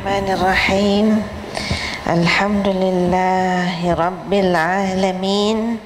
Bismillahirrahmanirrahim. Alhamdulillahi Rabbil Alamin.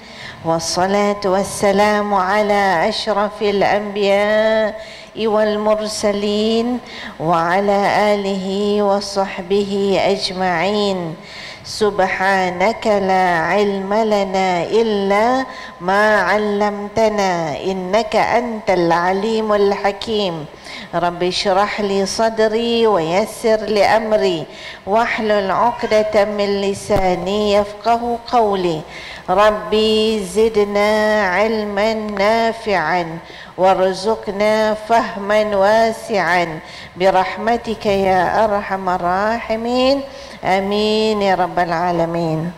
Wassalatu wassalamu ala ashrafil anbiya'i wal mursalin wa ala alihi wa sahbihi ajma'in. Subhanaka la ilma lana illa ma 'allamtana innaka antal alimul hakim. Rabbi syrah li sadri wa yassir li amri wahlul 'uqdatam min lisani yafqahu qawli. Rabbi zidna 'ilman nafi'an warzuqna fahman wasi'an birahmatika ya arhamar rahimin. Amin ya rabbal alamin.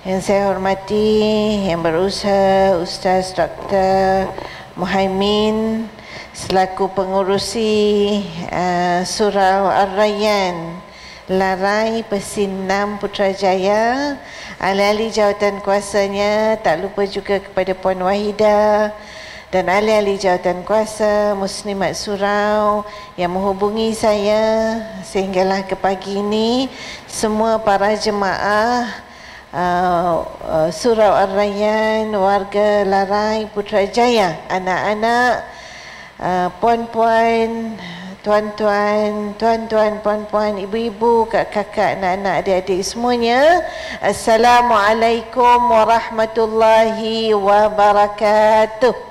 Yang saya hormati, yang berusaha Ustaz Dr. Muhaimin selaku pengurusi Surau Ar-Rayyan Larai Pesinam Putrajaya, ahli-ahli jawatan kuasanya, tak lupa juga kepada Puan Wahidah dan ahli-ahli jawatan kuasa Muslimat Surau yang menghubungi saya sehinggalah ke pagi ini, semua para jemaah Surau Ar-Rayyan, warga Larai Putrajaya, anak-anak, puan-puan, tuan-tuan, puan-puan, ibu-ibu, kakak-kakak, anak-anak, adik-adik semuanya. Assalamualaikum warahmatullahi wabarakatuh.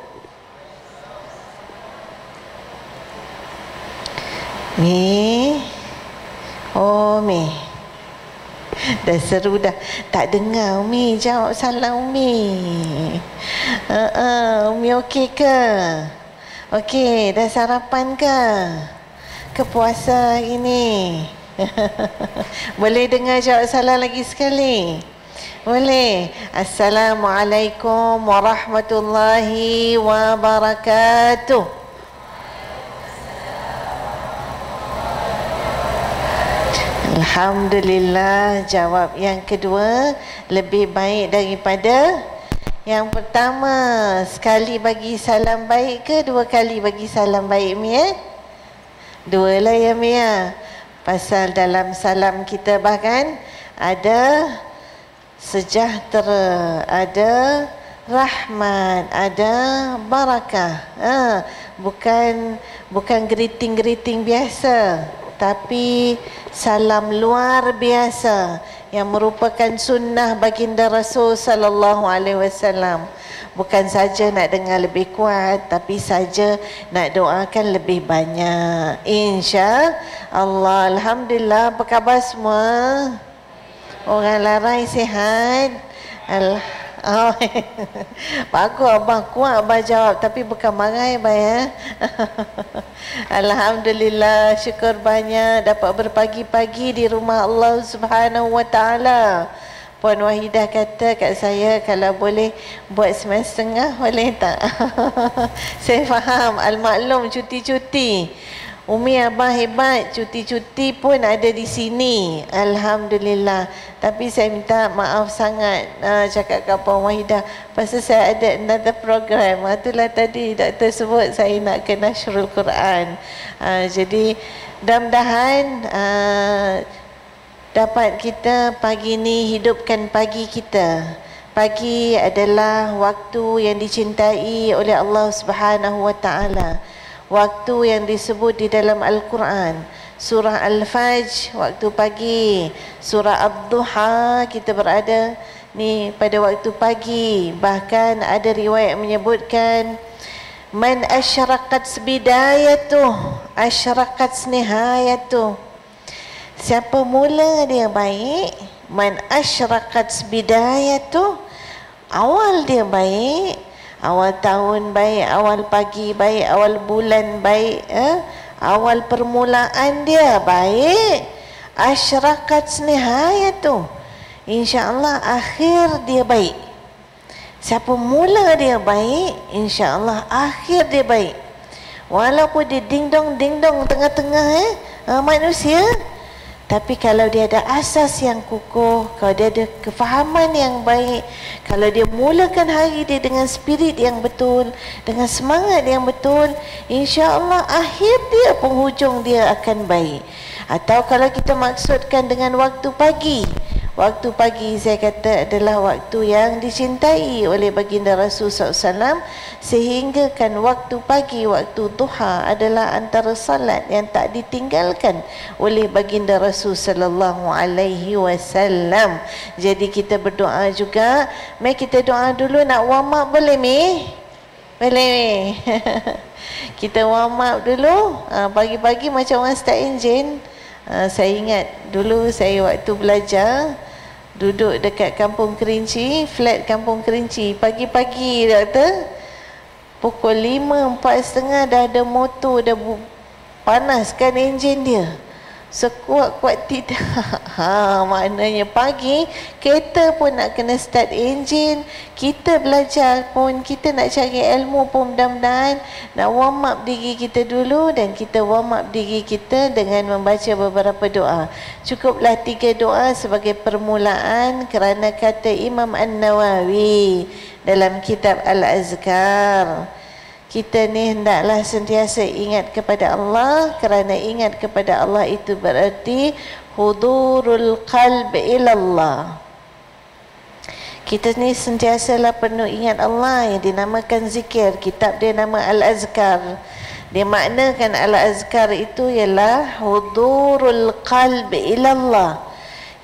Mi, oh Mi, dah seru dah. Tak dengar Umi jawab salam Umi. Umi okey ke? Okey, dah sarapan ke? Ke puasa hari ni? Boleh dengar jawab salam lagi sekali? Boleh. Assalamualaikum warahmatullahi wabarakatuh. Alhamdulillah, jawab yang kedua lebih baik daripada yang pertama. Sekali bagi salam baik ke dua kali bagi salam baik Mi? Dua lah ya Mi ya. Pasal dalam salam kita bahkan ada sejahtera, ada rahmat, ada barakah. Bukan greeting biasa, tapi salam luar biasa yang merupakan sunnah baginda Rasul sallallahu alaihi wasallam. Bukan saja nak dengar lebih kuat, tapi saja nak doakan lebih banyak. Insya-Allah. Alhamdulillah, apa khabar semua? Orang Larai sihat? Oh, bagus abang, kuat abang jawab, tapi bukan marah abang ya. Alhamdulillah, syukur banyak dapat berpagi-pagi di rumah Allah Subhanahu wa taala. Puan Wahidah kata kat saya, kalau boleh buat 9.30 boleh tak? Saya faham, al-maklum cuti-cuti. Umi abang hebat, cuti-cuti pun ada di sini. Alhamdulillah. Tapi saya minta maaf sangat cakap kat Puan Wahidah, pasal saya ada another program. Itulah tadi doktor sebut saya nak ke Nashrul Quran. Jadi mudah-mudahan dapat kita pagi ni hidupkan pagi kita. Pagi adalah waktu yang dicintai oleh Allah Subhanahu wa taala. Waktu yang disebut di dalam Al-Quran, surah Al-Fajr waktu pagi, surah Ad-Duha kita berada ni pada waktu pagi. Bahkan ada riwayat menyebutkan man asyraqat bidayatuh asyraqat nihayatuh. Siapa mula dia baik, man asyraqat bidayatuh, awal dia baik, awal tahun baik, awal pagi baik, awal bulan baik, awal permulaan dia baik, asyraqat nihayatuh, insya-Allah akhir dia baik. Siapa mula dia baik, insya-Allah akhir dia baik. Walaupun dia ding-dong tengah-tengah manusia, tapi kalau dia ada asas yang kukuh, kalau dia ada kefahaman yang baik, kalau dia mulakan hari dia dengan spirit yang betul, dengan semangat yang betul, insya-Allah akhir dia, penghujung dia akan baik. Atau kalau kita maksudkan dengan waktu pagi, waktu pagi saya kata adalah waktu yang dicintai oleh baginda Rasul SAW, sehingga kan waktu pagi, waktu duha adalah antara salat yang tak ditinggalkan oleh baginda Rasul SAW. Jadi kita berdoa juga. Mari kita doa dulu. Nak warm up boleh Mi? Boleh Mi? Kita warm up dulu. Pagi-pagi macam orang start engine. Saya ingat dulu saya waktu belajar duduk dekat Kampung Kerinci, flat Kampung Kerinci, pagi-pagi doktor, pukul 5, 4.30 dah ada motor, dah panaskan enjin dia sekuat-kuat tidak. Maknanya pagi kereta pun nak kena start enjin, kita belajar pun, kita nak cari ilmu pun mudah-mudahan nak warm up diri kita dulu, dan kita warm up diri kita dengan membaca beberapa doa. Cukuplah 3 doa sebagai permulaan, kerana kata Imam An-Nawawi dalam kitab Al-Azkar, kita ni hendaklah sentiasa ingat kepada Allah, kerana ingat kepada Allah itu berarti hudurul qalb ilallah. Kita ni sentiasalah penuh ingat Allah, yang dinamakan zikir. Kitab dia nama Al-Azkar. Dia maknakan Al-Azkar itu ialah hudurul qalb ilallah.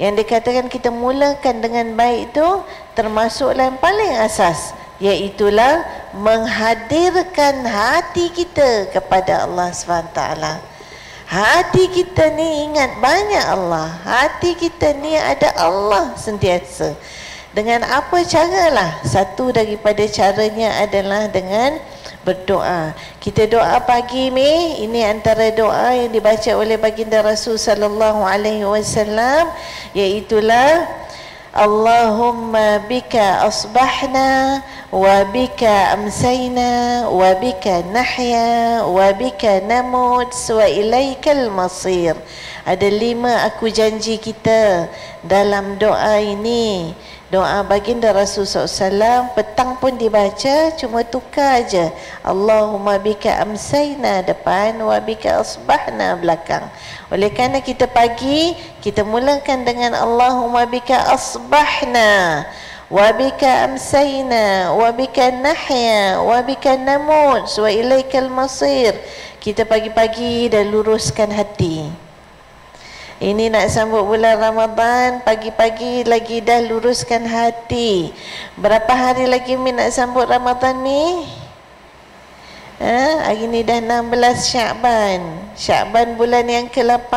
Yang dikatakan kita mulakan dengan baik itu termasuklah yang paling asas, iaitulah menghadirkan hati kita kepada Allah SWT. Hati kita ni ingat banyak Allah, hati kita ni ada Allah sentiasa. Dengan apa caralah? Satu daripada caranya adalah dengan berdoa. Kita doa pagi ni, ini antara doa yang dibaca oleh baginda Rasul sallallahu alaihi wasallam, iaitulah Allahumma bika asbahna wa bika amsayna wa bika nahya wa bika namut wa ilaikal masir. Ada 5 aku janji kita dalam doa ini. Doa baginda Rasul SAW petang pun dibaca, cuma tukar aja Allahumma bika amsayna depan, wa bika asbahna belakang. Oleh kerana kita pagi, kita mulakan dengan Allahumma bika asbahna wa bika amsayna wa bika nahya wa bika namut wa ilaikal masir. Kita pagi-pagi dah luruskan hati. Ini nak sambut bulan Ramadan, pagi-pagi lagi dah luruskan hati. Berapa hari lagi Mi nak sambut Ramadan ni? Hari ni dah 16 Syakban. Syakban bulan yang ke-8.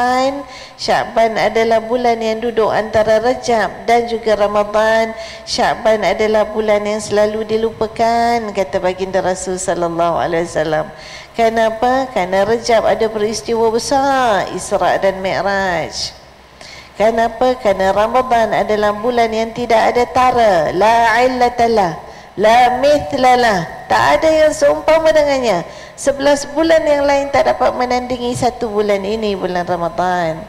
Syakban adalah bulan yang duduk antara Rajab dan juga Ramadan. Syakban adalah bulan yang selalu dilupakan, kata baginda Rasul sallallahu alaihi wasallam. Kenapa? Kerana Rajab ada peristiwa besar, Isra' dan Mi'raj. Kenapa? Kerana Ramadan adalah bulan yang tidak ada tara, la illatalah, la mithlalah, tak ada yang seumpama dengannya. 11 bulan yang lain tak dapat menandingi satu bulan ini, bulan Ramadan.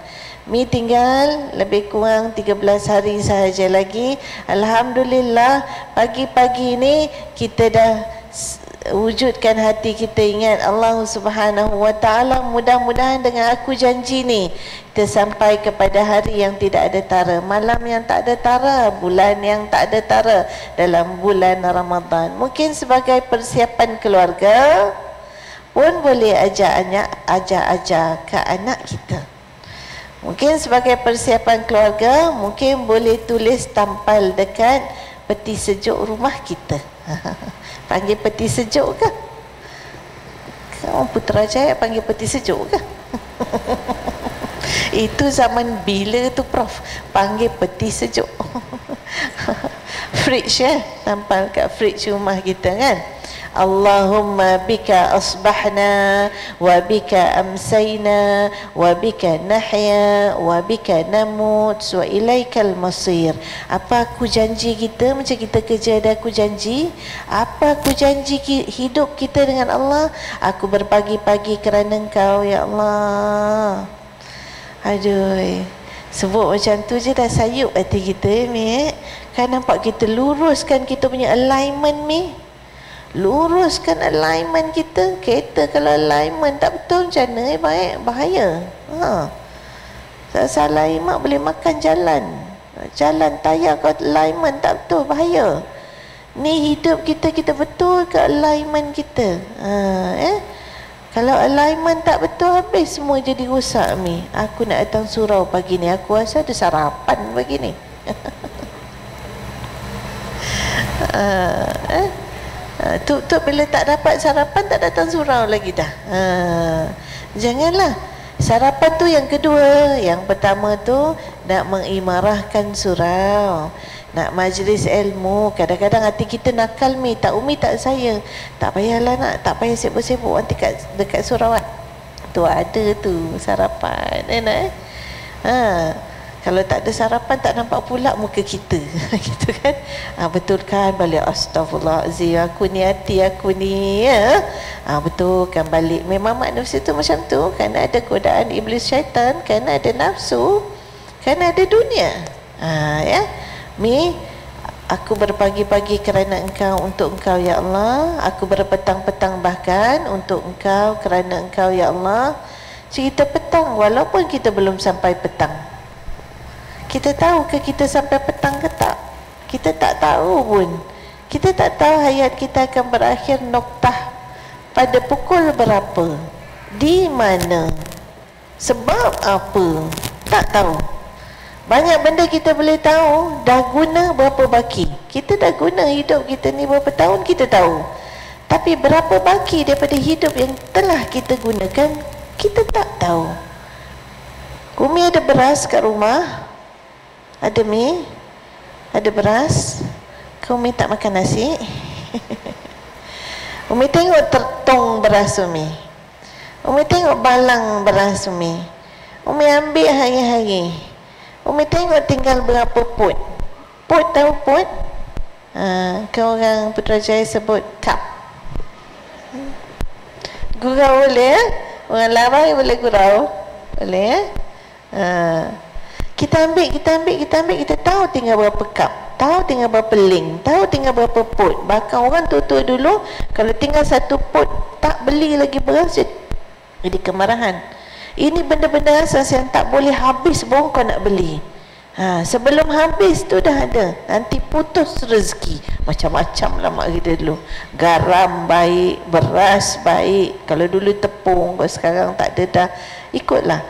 Mi tinggal lebih kurang 13 hari sahaja lagi. Alhamdulillah, pagi-pagi ini kita dah wujudkan hati kita ingat Allah Subhanahu wa ta'ala. Mudah-mudahan dengan aku janji ni kita sampai kepada hari yang tidak ada tara, malam yang tak ada tara, bulan yang tak ada tara dalam bulan Ramadan. Mungkin sebagai persiapan keluarga pun boleh ajak ke anak kita. Mungkin sebagai persiapan keluarga, mungkin boleh tulis tampal dekat peti sejuk rumah kita. Panggil peti sejuk ke? Orang Putrajaya panggil peti sejuk ke? Itu zaman bila tu Prof? Panggil peti sejuk. Fridge tampal kat fridge rumah kita kan? Allahumma bika asbahna wa bika amsayna wa bika nahya wa bika namut wa ilaikal masir. Apa aku janji kita, macam kita kerja ada aku janji. Apa aku janji hidup kita dengan Allah? Aku berpagi-pagi kerana Engkau ya Allah. Aduh, sebut macam tu je dah sayup hati kita Mi. Kan nampak kita luruskan kita punya alignment Mi. Luruskan alignment kita. Kereta kalau alignment tak betul macam mana? Baik, bahaya. Salah alignment boleh makan jalan. Jalan tayar kau alignment tak betul, bahaya. Ni hidup kita, kita betul ke alignment kita? Kalau alignment tak betul, habis semua jadi rosak ni. Aku nak datang surau pagi ni, aku rasa ada sarapan pagi ni. Tu bila tak dapat sarapan, tak datang surau lagi dah. Janganlah. Sarapan tu yang kedua. Yang pertama tu nak mengimarahkan surau, nak majlis ilmu. Kadang-kadang hati kita nakal, tak umi tak saya, tak payahlah nak, tak payah sibuk-sibuk nanti dekat surau tu ada tu sarapan, enak Kalau tak ada sarapan, tak nampak pula muka kita. Gitu kan? Betul kan? Balik, astagfirullahaladzim, aku ni hati aku ni, ya. Betul kan balik. Memang manusia tu macam tu. Kerana ada godaan iblis syaitan, kerana ada nafsu, kerana ada dunia. Ya. Mi, aku berpagi-pagi kerana engkau, untuk engkau ya Allah. Aku berpetang-petang bahkan untuk engkau, kerana engkau ya Allah. Cerita petang, walaupun kita belum sampai petang. Kita tahu ke kita sampai petang ke tak? Kita tak tahu pun. Kita tak tahu hayat kita akan berakhir noktah pada pukul berapa, di mana, sebab apa, tak tahu. Banyak benda kita boleh tahu, dah guna berapa baki. Kita dah guna hidup kita ni berapa tahun, kita tahu. Tapi berapa baki daripada hidup yang telah kita gunakan, kita tak tahu. Umi ada beras kat rumah, ada mi, ada beras. Kau Umi tak makan nasi. Umi tengok tertong beras Umi, Umi tengok balang beras Umi, Umi ambil hari-hari. Umi tengok tinggal berapa pot. Pot, tahu pot? Kau orang Putrajaya sebut cup. Gurau boleh ya? Orang Larai boleh gurau? Boleh ya? Kita ambil, kita tahu tinggal berapa cup, tahu tinggal berapa ling, tahu tinggal berapa pot. Bahkan orang tua-tua dulu, kalau tinggal satu pot, tak beli lagi beras, jadi kemarahan. Ini benda-benda asas yang tak boleh habis pun kau nak beli. Sebelum habis tu dah ada, nanti putus rezeki. Macam-macam lah mak kita dulu. Garam baik, beras baik. Kalau dulu tepung, kalau sekarang tak ada dah, ikutlah.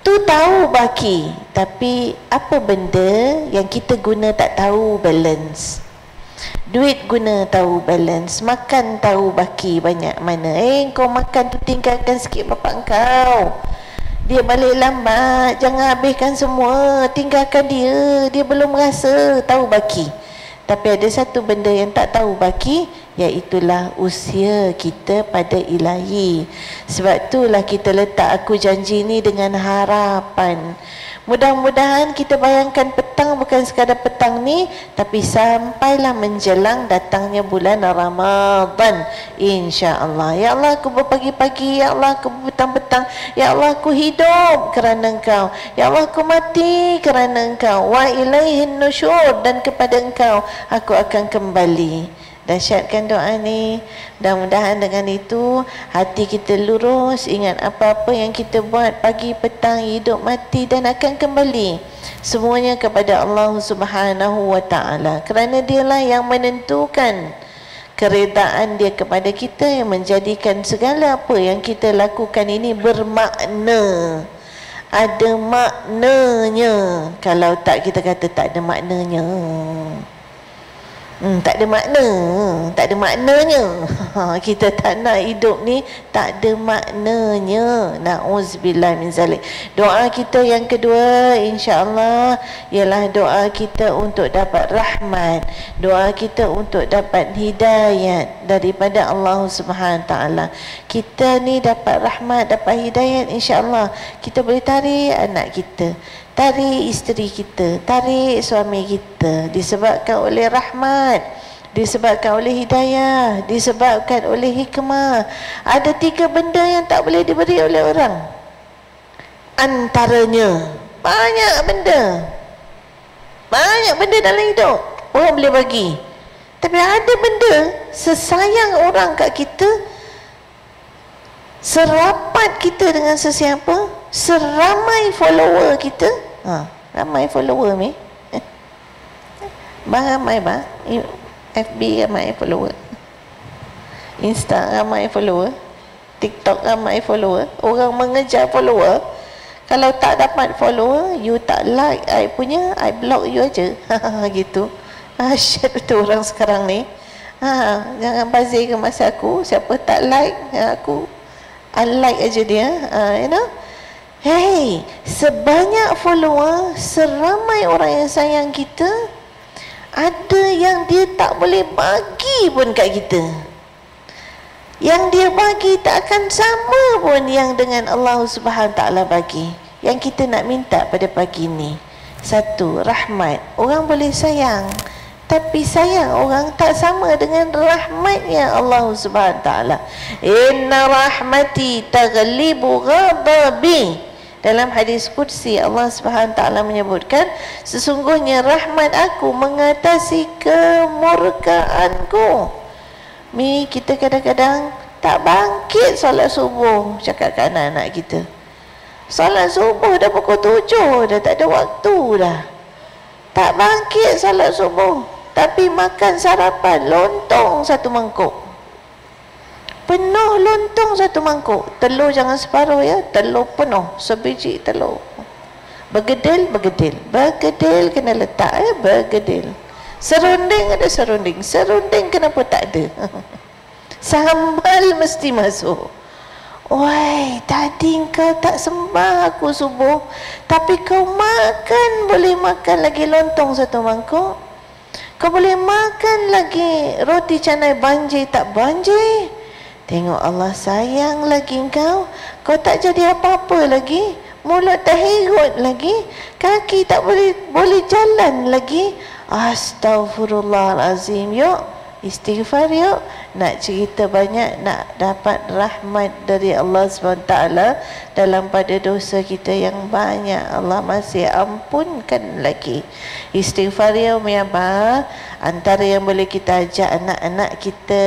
Tu tahu baki, tapi apa benda yang kita guna tak tahu balance. Duit guna tahu balance, makan tahu baki banyak mana. Kau makan tu tinggalkan sikit bapak kau, dia balik lambat, jangan habiskan semua, tinggalkan dia, dia belum rasa, tahu baki. Tapi ada satu benda yang tak tahu baki, iaitulah usia kita pada ilahi. Sebab itulah kita letak aku janji ni dengan harapan. Mudah-mudahan kita bayangkan petang bukan sekadar petang ni, tapi sampailah menjelang datangnya bulan Ramadan, insya-Allah. Ya Allah, aku berpagi-pagi, ya Allah aku berpetang-petang, ya Allah aku hidup kerana Engkau, ya Allah aku mati kerana Engkau, wa ilaihin nusyur, dan kepada Engkau aku akan kembali. Dahsyatkan doa ni. Mudah-mudahan dengan itu hati kita lurus, ingat apa-apa yang kita buat pagi, petang, hidup, mati, dan akan kembali semuanya kepada Allah Subhanahu wa ta'ala. Kerana dialah yang menentukan keredaan dia kepada kita, yang menjadikan segala apa yang kita lakukan ini bermakna, ada maknanya. Kalau tak, kita kata tak ada maknanya. Tak ada makna, tak ada maknanya. Kita tak nak hidup ni tak ada maknanya. Na'udzubillah min zalik. Doa kita yang kedua insya-Allah ialah doa kita untuk dapat rahmat, doa kita untuk dapat hidayat daripada Allah Subhanahu taala. Kita ni dapat rahmat, dapat hidayat, insya-Allah kita boleh tarik anak kita, tarik isteri kita, tarik suami kita, disebabkan oleh rahmat, disebabkan oleh hidayah, disebabkan oleh hikmah. Ada 3 benda yang tak boleh diberi oleh orang. Antaranya banyak benda dalam hidup orang boleh bagi, tapi ada benda sesayang orang kat kita, Serapat kita dengan sesiapa, seramai follower kita. Ramai follower ni. Ramai bah. FB ramai follower. Insta ramai follower. TikTok ramai follower. Orang mengejar follower. Kalau tak dapat follower, you tak like I punya, I block you aja. Gitu. Asyik betul orang sekarang ni. Jangan bazirkan masa aku. Siapa tak like, aku unlike aja dia. You know. Hey, sebanyak follower, seramai orang yang sayang kita, ada yang dia tak boleh bagi pun kat kita. Yang dia bagi tak akan sama pun yang dengan Allah Subhanahu Taala bagi. Yang kita nak minta pada pagi ni, satu, rahmat. Orang boleh sayang, tapi sayang orang tak sama dengan rahmatnya Allah Subhanahu Taala. Inna rahmati taghlibu ghadabi. Dalam hadis qudsi Allah Subhanahu Taala menyebutkan, sesungguhnya rahmat aku mengatasi kemurkaanku. Kita kadang-kadang tak bangkit solat subuh, cakap kat anak-anak kita. Solat subuh dah pukul 7, dah tak ada waktu dah. Tak bangkit solat subuh, tapi makan sarapan lontong satu mangkuk. Penuh lontong satu mangkuk. Telur jangan separuh ya, telur penuh, sebiji telur. Bergedil, bergedil. Bergedil kena letak ya, bergedil. Serunding ada serunding. Serunding kenapa tak ada? Sambal mesti masuk. Woi, tadi kau tak sembah aku subuh, tapi kau makan, boleh makan lagi lontong satu mangkuk. Kau boleh makan lagi roti canai banjir tak banjir. Tengok Allah sayang lagi kau. Kau tak jadi apa-apa lagi. Mulut tak hirut lagi. Kaki tak boleh jalan lagi. Astaghfirullahalazim. Yuk, istighfar yuk. Nak cerita banyak, nak dapat rahmat dari Allah SWT dalam pada dosa kita yang banyak. Allah masih ampunkan lagi. Istighfar ya Umi Abah. Antara yang boleh kita ajak anak-anak kita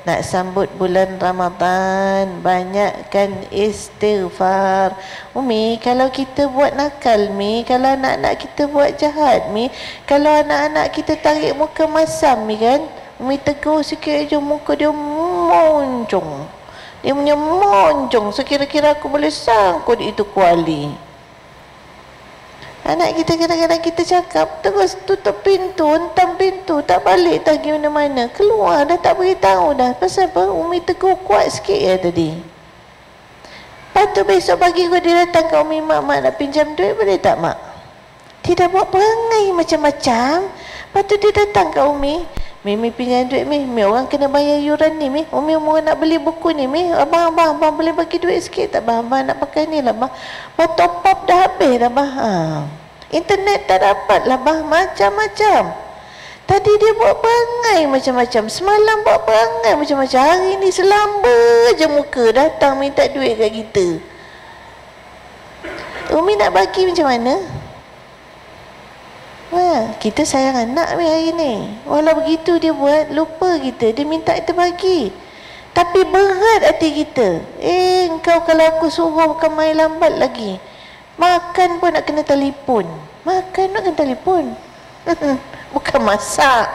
nak sambut bulan Ramadan, banyakkan istighfar. Umi, kalau kita buat nakal Mi, kalau anak-anak kita buat jahat Mi, kalau anak-anak kita tarik muka masam Mi kan, Umi tegur sikit je muka dia moncong. Dia punya moncong. Sekira-kira aku boleh sangkut itu kuali. Anak kita kadang-kadang kita cakap, terus tutup pintu, hentam pintu, tak balik tak pergi mana-mana. Keluar dah tak beritahu dah. Pasal apa? Umi tegur kuat sikit ya tadi. Lepas tu besok pagi kalau dia datang ke Umi, mak nak pinjam duit, boleh tak mak? Dia dah buat perangai macam-macam. Lepas tu dia datang ke Umi, Mi pinjam duit Mi orang kena bayar yuran ni Mi. Umi nak beli buku ni Mi. Abang boleh bagi duit sikit tak abang nak pakai ni lah bang. Top up dah habis dah bang. Internet tak dapat lah bang. Macam-macam. Tadi dia buat perangai macam-macam. Semalam buat perangai macam-macam. Hari ni selamba je muka datang minta duit kat kita. Umi nak bagi macam mana? Kita sayang anak hari ni. Walau begitu dia buat, lupa kita. Dia minta kita bagi. Tapi berat hati kita. Engkau kalau aku suruh bukan main lambat lagi. Makan pun nak kena telefon. Makan nak kena telefon. Bukan masak.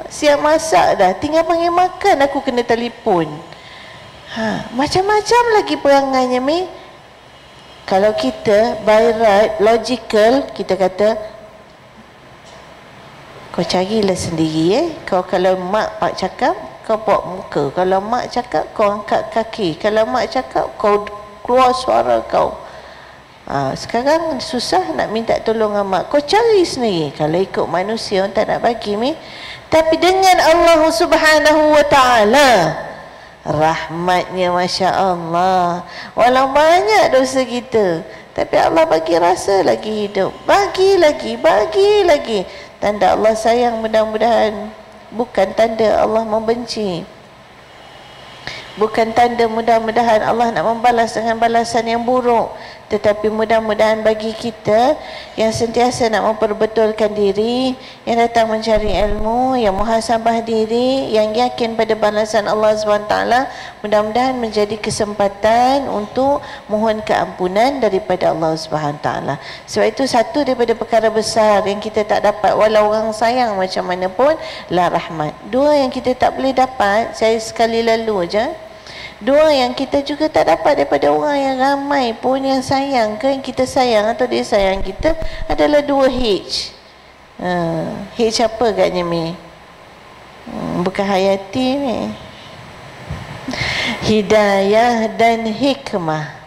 Siap masak dah. Tinggal panggil makan aku kena telefon. Macam-macam lagi perangainya Mi. Kalau kita by right, logical, kita kata kau carilah sendiri Kau kalau mak cakap, kau buat muka. Kalau mak cakap, kau angkat kaki. Kalau mak cakap, kau keluar suara kau. Sekarang susah nak minta tolong dengan mak. Kau cari sendiri. Kalau ikut manusia, orang tak nak bagi Mi. Tapi dengan Allah Subhanahu Wa Taala, rahmatnya Masya Allah. Walau banyak dosa kita, tapi Allah bagi rasa lagi hidup. Bagi lagi. Tanda Allah sayang, mudah-mudahan bukan tanda Allah membenci. Bukan tanda mudah-mudahan Allah nak membalas dengan balasan yang buruk. Tetapi mudah-mudahan bagi kita yang sentiasa nak memperbetulkan diri, yang datang mencari ilmu, yang muhasabah diri, yang yakin pada balasan Allah SWT, mudah-mudahan menjadi kesempatan untuk mohon keampunan daripada Allah SWT. Sebab itu satu daripada perkara besar yang kita tak dapat, walau orang sayang macam mana pun, la rahmat. Dua yang kita tak boleh dapat, saya sekali lalu je, dua yang kita juga tak dapat daripada orang yang ramai pun yang sayang ke, yang kita sayang atau dia sayang kita, adalah dua H. H apa agaknya Mi? Bukan Hayati Mi. Hidayah dan hikmah.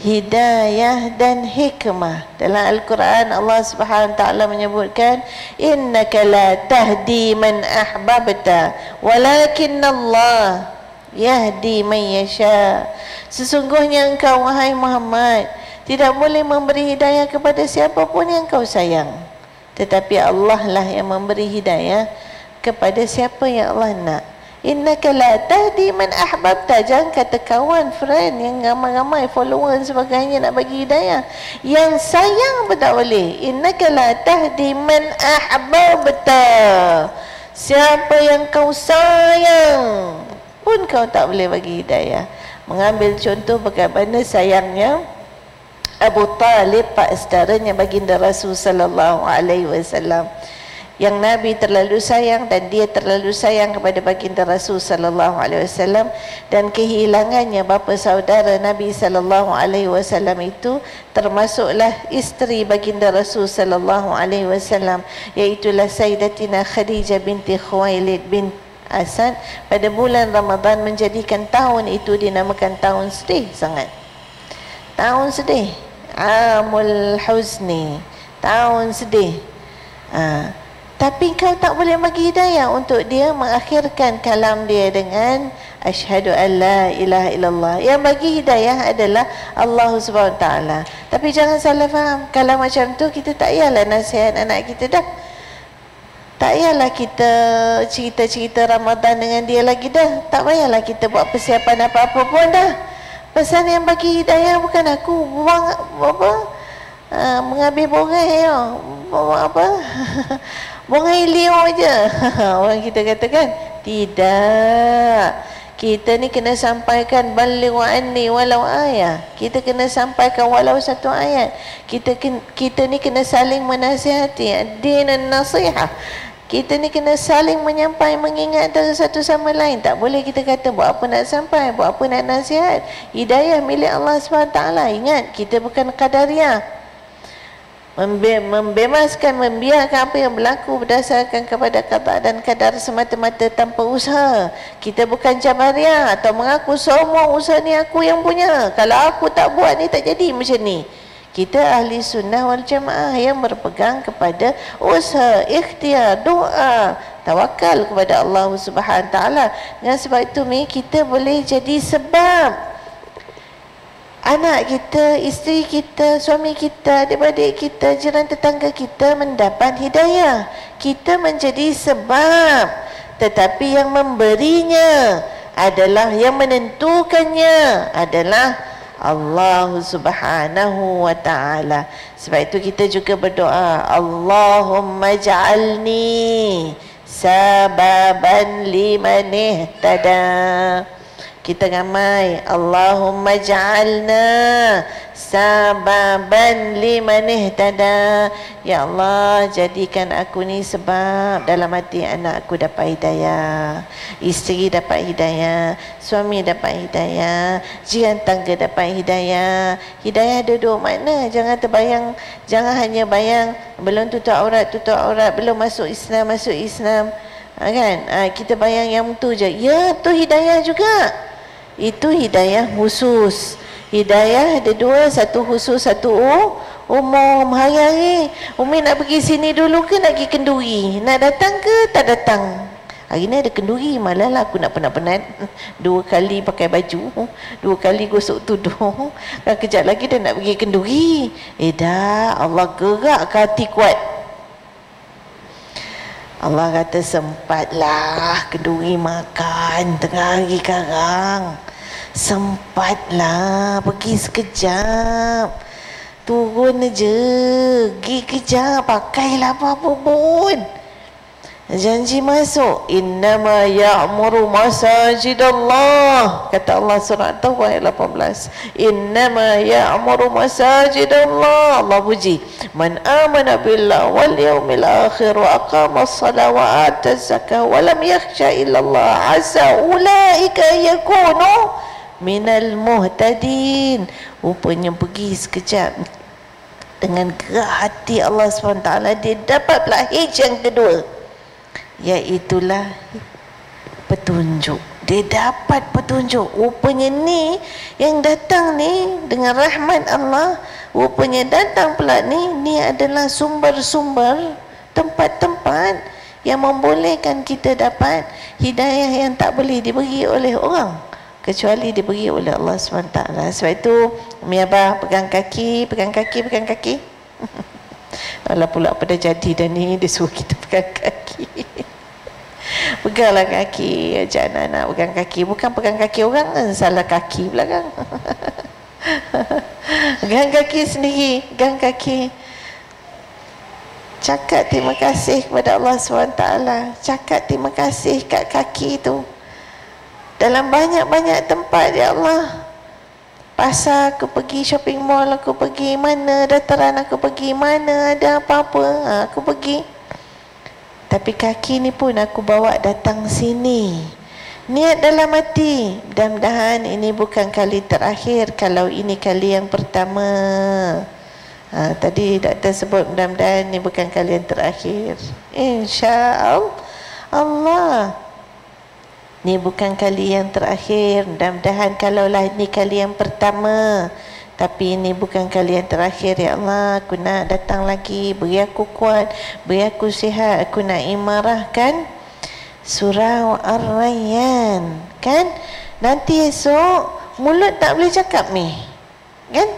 Hidayah dan hikmah. Dalam Al-Quran Allah Subhanahu Taala menyebutkan, innaka la tahdi man ahbabta walakinna Allah yahdi man yasha. Sesungguhnya engkau wahai Muhammad tidak boleh memberi hidayah kepada siapa pun yang kau sayang, tetapi Allah lah yang memberi hidayah kepada siapa yang Allah nak. Innaka la tahdi man ahbabta. Jangan kata kawan, friend yang ramai-ramai follower dan sebagainya nak bagi hidayah. Yang sayang pun tak boleh. Innaka la tahdi man ahbabta. Siapa yang kau sayang pun kau tak boleh bagi hidayah. Mengambil contoh bagaimana sayangnya Abu Talib, pak saudaranya baginda Rasul sallallahu alaihi wasallam, yang Nabi terlalu sayang dan dia terlalu sayang kepada baginda Rasul sallallahu alaihi wasallam, dan kehilangannya bapa saudara Nabi sallallahu alaihi wasallam itu termasuklah isteri baginda Rasul sallallahu alaihi wasallam, iaitu Sayyidatina Khadijah binti Khuwailid bin Asad. Pada bulan Ramadan menjadikan tahun itu dinamakan tahun sedih sangat. Tahun sedih, Amul Huzni, tahun sedih. Tapi kau tak boleh bagi hidayah untuk dia mengakhirkan kalam dia dengan asyhadu an la ilaha illallah. Yang bagi hidayah adalah Allah Subhanahu Taala. Tapi jangan salah faham, kalau macam tu kita tak payahlah nasihat anak kita dah. Tak payahlah kita cerita-cerita Ramadan dengan dia lagi dah. Tak payahlah kita buat persiapan apa-apa pun dah. Pesan yang bagi hidayah bukan aku buang apa, mengambil borai apa bongai liur je. Orang kita katakan tidak, kita ni kena sampaikan baligh anni walau ayat. Kita kena sampaikan walau satu ayat. Kita ni kena saling menasihati, dinun nasihat. Kita ni kena saling menyampaikan, mengingat antara satu sama lain. Tak boleh kita kata buat apa nak sampai, buat apa nak nasihat. Hidayah milik Allah SWT. Ingat, kita bukan qadariyah. Membebaskan, membiarkan apa yang berlaku berdasarkan kepada qada dan qadar semata-mata tanpa usaha. Kita bukan Jabariyah atau mengaku semua usaha ni aku yang punya, kalau aku tak buat ni tak jadi macam ni. Kita ahli sunnah wal jamaah yang berpegang kepada usaha, ikhtiar, doa, tawakal kepada Allah Subhanahu Taala. Dengan sebab itu kita boleh jadi sebab anak kita, isteri kita, suami kita, adik-adik kita, jiran tetangga kita mendapat hidayah. Kita menjadi sebab, tetapi yang memberinya adalah, yang menentukannya adalah Allah Subhanahu wa Ta'ala. Sebab itu kita juga berdoa, Allahumma ja'alni sababan liman ihtada. Kita ramai, Allahumma ja'alna sababan liman ihtada. Ya Allah, jadikan aku ni sebab dalam hati anak aku dapat hidayah, isteri dapat hidayah, suami dapat hidayah, jiran tangga dapat hidayah. Hidayah ada dua makna. Jangan terbayang, jangan hanya bayang belum tutup aurat, belum masuk Islam, kan? Kita bayang yang tu je. Ya, tu hidayah juga. Itu hidayah khusus. Hidayah ada dua, satu khusus, satu umum. Hari-hari Umi nak pergi sini dulu ke nak pergi kenduri? Nak datang ke tak datang? Hari ni ada kenduri, malah lah aku nak penat-penat. 2 kali pakai baju, 2 kali gosok tudung, dan kejap lagi dah nak pergi kenduri. Dah, Allah gerak ke hati kuat. Allah kata sempatlah kenduri makan tengah hari karang. Sempatlah pergi sekejap, turun je, pergi kejap, pakailah apa-apa pun, janji masuk. Innama ya'muru masajidallah, kata Allah surah At-Taubah ayat 18. Innama ya'muru masajidallah, Allah puji, man amana billah wal yawmil akhir wa aqama as-salah wa ata az-zakah wa lam yakhsha illa Allah asa ulaika yakunu minal muhtadin. Rupanya pergi sekejap dengan gerak hati Allah SWT, dia dapat pula hijab yang kedua, iaitulah petunjuk. Dia dapat petunjuk. Rupanya ni yang datang ni dengan rahmat Allah, rupanya datang pula ni adalah sumber-sumber, tempat-tempat yang membolehkan kita dapat hidayah yang tak boleh diberi oleh orang kecuali diberi oleh Allah SWT. Sebab itu Umi Abah pegang kaki. Alah pula pada jadi dah ni, dia suruh kita pegang kaki. Peganglah kaki, ajak anak-anak pegang kaki. Bukan pegang kaki orang, salah kaki belakang. Pegang kaki sendiri, pegang kaki. Cakap terima kasih kepada Allah SWT. Cakap terima kasih kat kaki tu. Dalam banyak-banyak tempat, ya Allah. Pasar aku pergi, shopping mall aku pergi, mana dataran aku pergi, mana ada apa-apa, aku pergi. Tapi kaki ni pun aku bawa datang sini. Niat dalam hati, mudah-mudahan ini bukan kali terakhir, kalau ini kali yang pertama. Tadi doktor sebut mudah-mudahan ini bukan kali yang terakhir. InsyaAllah ni bukan kali yang terakhir. Mudah-mudahan kalaulah ini kali yang pertama, tapi ini bukan kali yang terakhir. Ya Allah, aku nak datang lagi, beri aku kuat, beri aku sihat. Aku nak imarahkan surah Ar-Rayyan, kan? Nanti esok mulut tak boleh cakap ni, kan?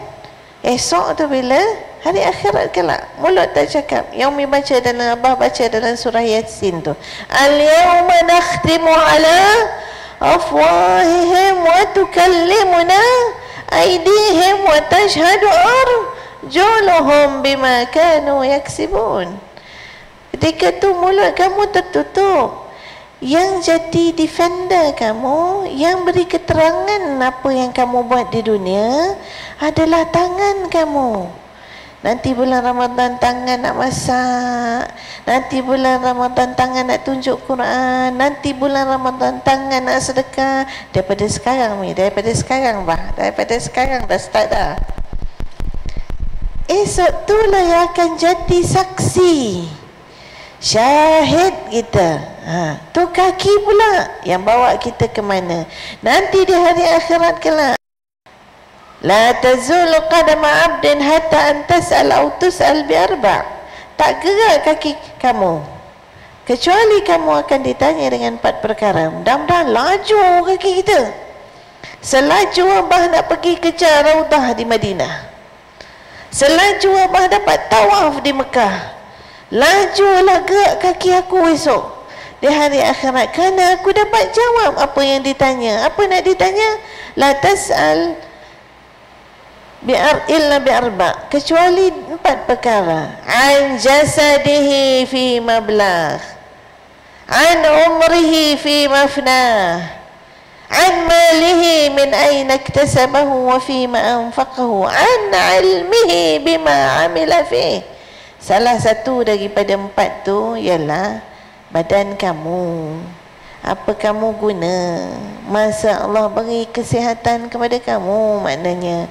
Esok tu bila hari akhirat kelak, mulut tak cakap. Yang Umi baca dalam, Abah baca dalam surah Yasin tu, al-yawma nakhtimu ala afwahihim wa tukallimuna aydihim wa tashhadu arjuluhum bima kanu yaksibun. Ketika tu mulut kamu tertutup, yang jadi defender kamu, yang beri keterangan apa yang kamu buat di dunia adalah tangan kamu. Nanti bulan Ramadan tangan nak masak, nanti bulan Ramadan tangan nak tunjuk Quran, nanti bulan Ramadan tangan nak sedekah. Daripada sekarang ni, daripada sekarang dah start dah. Esok tu lah yang akan jadi saksi, syahid kita. Tu kaki pula yang bawa kita ke mana? Nanti di hari akhirat kelak, la tazulu qadama 'abdin hatta an tas'al aw tus'al bi arba'. Tak gerak kaki kamu kecuali kamu akan ditanya dengan 4 perkara. Mudah-mudahan laju kaki kita, selaju Abah nak pergi kejar Raudah di Madinah, selaju Abah dapat tawaf di Mekah, lajulah gerak kaki aku esok di hari akhirat, kerana aku dapat jawab apa yang ditanya. Apa nak ditanya? La tas'al illa bi'arba', kecuali 4 perkara. An jasadihi fi mablagh, an umrihi fi mafnah, an malihi min aina iktasabahu wa fi ma anfaqahu, an ilmihi bima amila fih. Salah satu daripada 4 tu ialah badan kamu. Apa kamu guna masa Allah beri kesihatan kepada kamu? Maknanya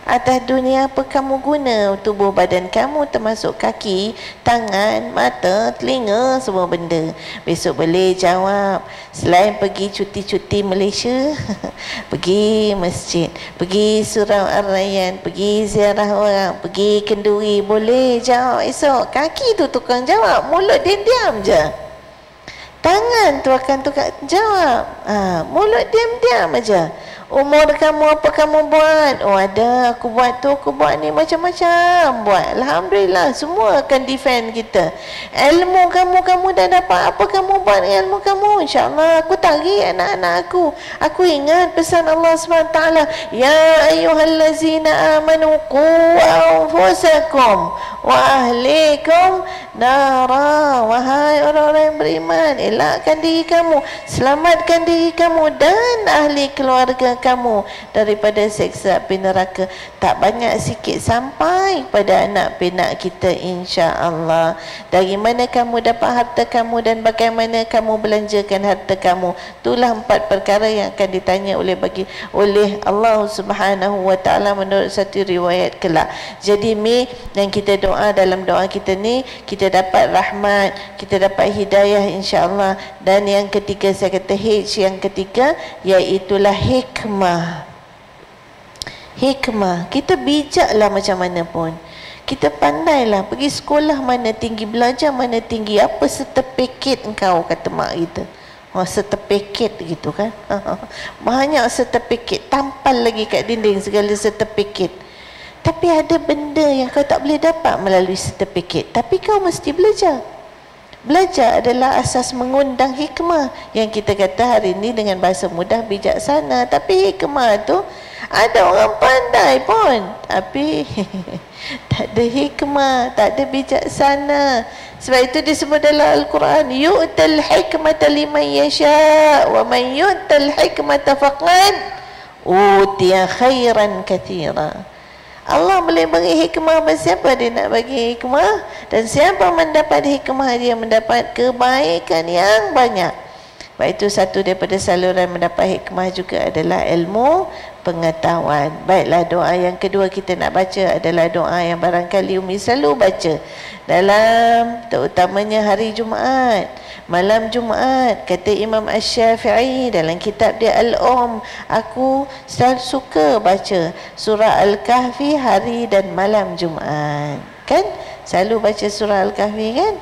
atas dunia apa kamu guna tubuh badan kamu, termasuk kaki, tangan, mata, telinga, semua benda. Besok boleh jawab, selain pergi cuti-cuti Malaysia, pergi masjid, pergi surau Ar-Rayyan, pergi ziarah orang, pergi kenduri, boleh jawab esok. Kaki tu tukang jawab, mulut dia diam je. Tangan tu akan tukar jawab. Mulut diam-diam aja. Umur kamu apa kamu buat? Oh ada, aku buat tu, aku buat ni, macam-macam buat. Alhamdulillah, semua akan defend kita. Ilmu kamu dah dapat, apa kamu buat dengan ilmu kamu? InsyaAllah aku tagih anak-anak aku. Aku ingat pesan Allah SWT, ya ayyuhallazina amanu qu anfusakum wa ahlikum nara. Wahai orang-orang yang beriman, elakkan diri kamu, selamatkan diri kamu dan ahli keluarga kamu daripada seksa api neraka. Tak banyak sikit sampai pada anak pinak kita, insya-Allah. Dari mana kamu dapat harta kamu dan bagaimana kamu belanjakan harta kamu, itulah 4 perkara yang akan ditanya oleh Allah Subhanahu wa taala menurut satu riwayat kelak. Jadi yang kita doa dalam doa kita ni, kita dapat rahmat, kita dapat hidayah, insya-Allah. Dan yang ketiga, saya kata H yang ketiga, iaitulah hikmah. Hikmah. Kita bijaklah macam mana pun. Kita pandailah, pergi sekolah mana tinggi, belajar mana tinggi, apa sertifikat engkau, kata mak kita. Sertifikat gitu kan. Banyak sertifikat, tampal lagi kat dinding segala sertifikat. Tapi ada benda yang kau tak boleh dapat melalui sertifikat, tapi kau mesti belajar. Belajar adalah asas mengundang hikmah, yang kita kata hari ini dengan bahasa mudah bijaksana. Tapi hikmah tu ada orang pandai pun, tapi tak ada hikmah, tak ada bijaksana. Sebab itu disebut dalam Al-Quran, yu'tal hikmata liman yasha' wa man yu'tal hikmata faqad utiya khairan katsira. Allah boleh bagi hikmah pada siapa dia nak bagi hikmah, dan siapa mendapat hikmah dia mendapat kebaikan yang banyak. Sebab itu satu daripada saluran mendapat hikmah juga adalah ilmu pengetahuan. Baiklah, doa yang kedua kita nak baca adalah doa yang barangkali Umi selalu baca dalam terutamanya hari Jumaat, malam Jumaat. Kata Imam Asy-Syafi'i dalam kitab dia Al-Um, aku selalu suka baca surah Al-Kahfi hari dan malam Jumaat. Kan? Selalu baca surah Al-Kahfi kan?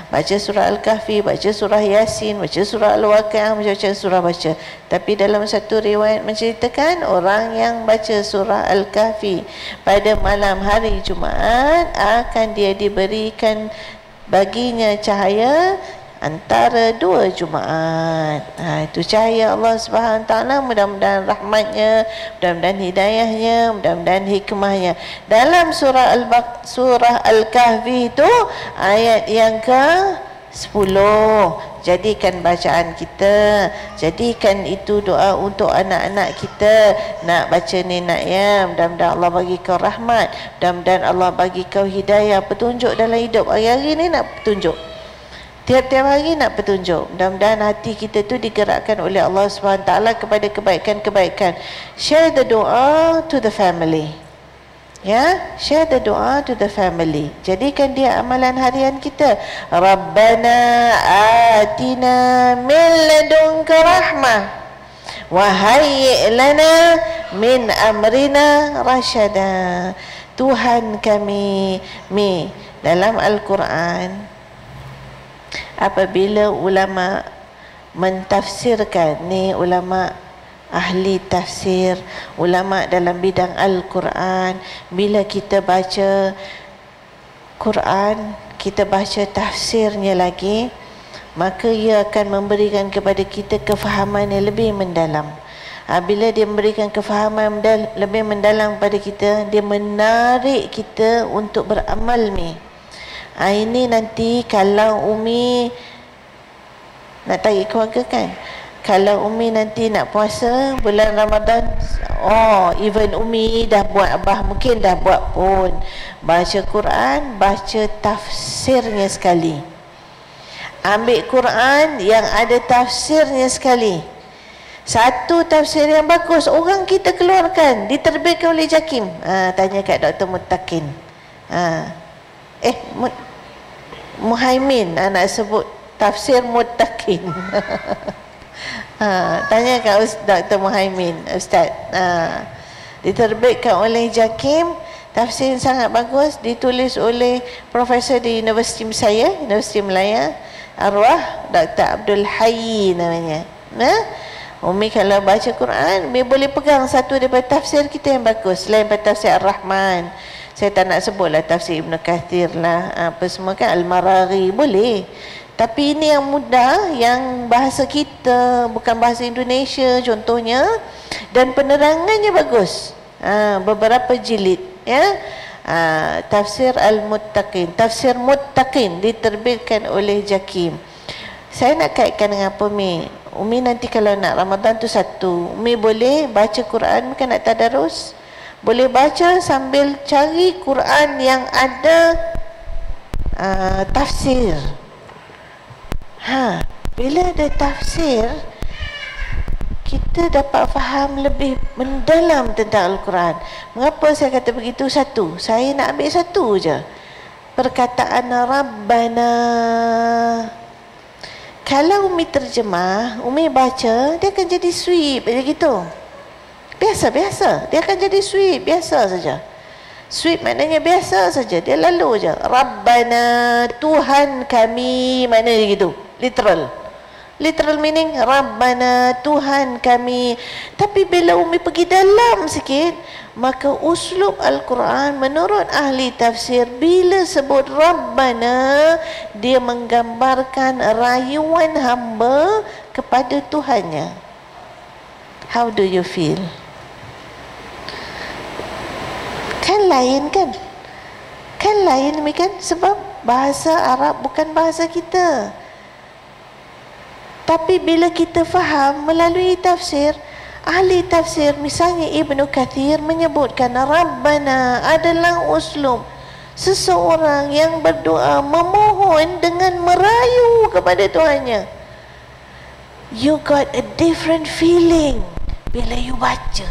Baca surah Al-Kahfi, baca surah Yasin, baca surah Al-Waqi'ah, macam-macam surah baca. Tapi dalam satu riwayat menceritakan orang yang baca surah Al-Kahfi pada malam hari Jumaat akan dia diberikan baginya cahaya antara 2 Jumaat. Itu cahaya Allah Subhanahu Wa Taala. Mudah-mudahan rahmatnya, mudah-mudahan hidayahnya, mudah-mudahan hikmahnya. Dalam surah Al-Kahfi itu ayat yang ke-10, jadikan bacaan kita, jadikan itu doa untuk anak-anak kita. Nak baca ni nak ya, mudah-mudahan Allah bagi kau rahmat, mudah-mudahan Allah bagi kau hidayah, petunjuk dalam hidup. Hari-hari ni nak petunjuk, tiap-tiap hari nak petunjuk. Mudah-mudahan hati kita tu digerakkan oleh Allah SWT kepada kebaikan-kebaikan. Share the doa to the family. Ya, share the doa to the family. Jadikan dia amalan harian kita. Rabbana atina min ladunka rahmah wa hayyi' lana min amrina rasyada. Tuhan kami, dalam Al-Quran apabila ulama mentafsirkan, ni ulama ahli tafsir, ulama dalam bidang Al-Quran, bila kita baca Quran, kita baca tafsirnya lagi, maka ia akan memberikan kepada kita kefahaman yang lebih mendalam. Bila dia memberikan kefahaman lebih mendalam pada kita, dia menarik kita untuk beramal ni. Ini nanti kalau Umi nak tarik keluarga kan, kalau Umi nanti nak puasa bulan Ramadan, even Umi dah buat, Abah mungkin dah buat pun, baca Quran, baca tafsirnya sekali. Ambil Quran yang ada tafsirnya sekali. Satu tafsir yang bagus orang kita keluarkan, diterbitkan oleh JAKIM. Tanya kat Dr. Muttaqin. Muhaimin, nak sebut tafsir Muttaqin. Tanya kat Dr. Muhaimin, Ustaz. Diterbitkan oleh JAKIM, tafsir yang sangat bagus, ditulis oleh profesor di Universiti saya, Universiti Melaya. Arwah Dr. Abdul Hayy namanya. Umi kalau baca Quran, Umi boleh pegang satu daripada tafsir kita yang bagus selain daripada tafsir Ar-Rahman. Saya tak nak sebutlah tafsir Ibn Kathir lah, apa semua kan, Al-Maraghi, boleh. Tapi ini yang mudah, yang bahasa kita, bukan bahasa Indonesia contohnya, dan penerangannya bagus. Beberapa jilid, ya. Tafsir Al-Muttaqin, Tafsir Muttaqin diterbitkan oleh Jakim. Saya nak kaitkan dengan apa, Umi? Umi nanti kalau nak Ramadan tu satu, Umi boleh baca Quran, bukan nak tadarus, boleh baca sambil cari Quran yang ada tafsir. Bila ada tafsir, kita dapat faham lebih mendalam tentang Al-Quran. Mengapa saya kata begitu? Satu, saya nak ambil satu je, perkataan Rabbana. Kalau Umi terjemah, Umi baca, dia akan jadi sweep macam gitu. Biasa-biasa, dia akan jadi sweep, biasa saja. Sweep maknanya biasa saja, dia lalu je. Rabbana, Tuhan kami, maknanya gitu, literal. Literal meaning Rabbana, Tuhan kami. Tapi bila Umi pergi dalam sikit, maka uslub Al-Quran menurut ahli tafsir, bila sebut Rabbana, dia menggambarkan rayuan hamba kepada Tuhannya. How do you feel? Kan lain kan? Kan lain demikian, sebab bahasa Arab bukan bahasa kita. Tapi bila kita faham melalui tafsir, ahli tafsir misalnya Ibn Kathir menyebutkan Rabbana adalah uslub seseorang yang berdoa memohon dengan merayu kepada Tuhannya. You got a different feeling bila you baca.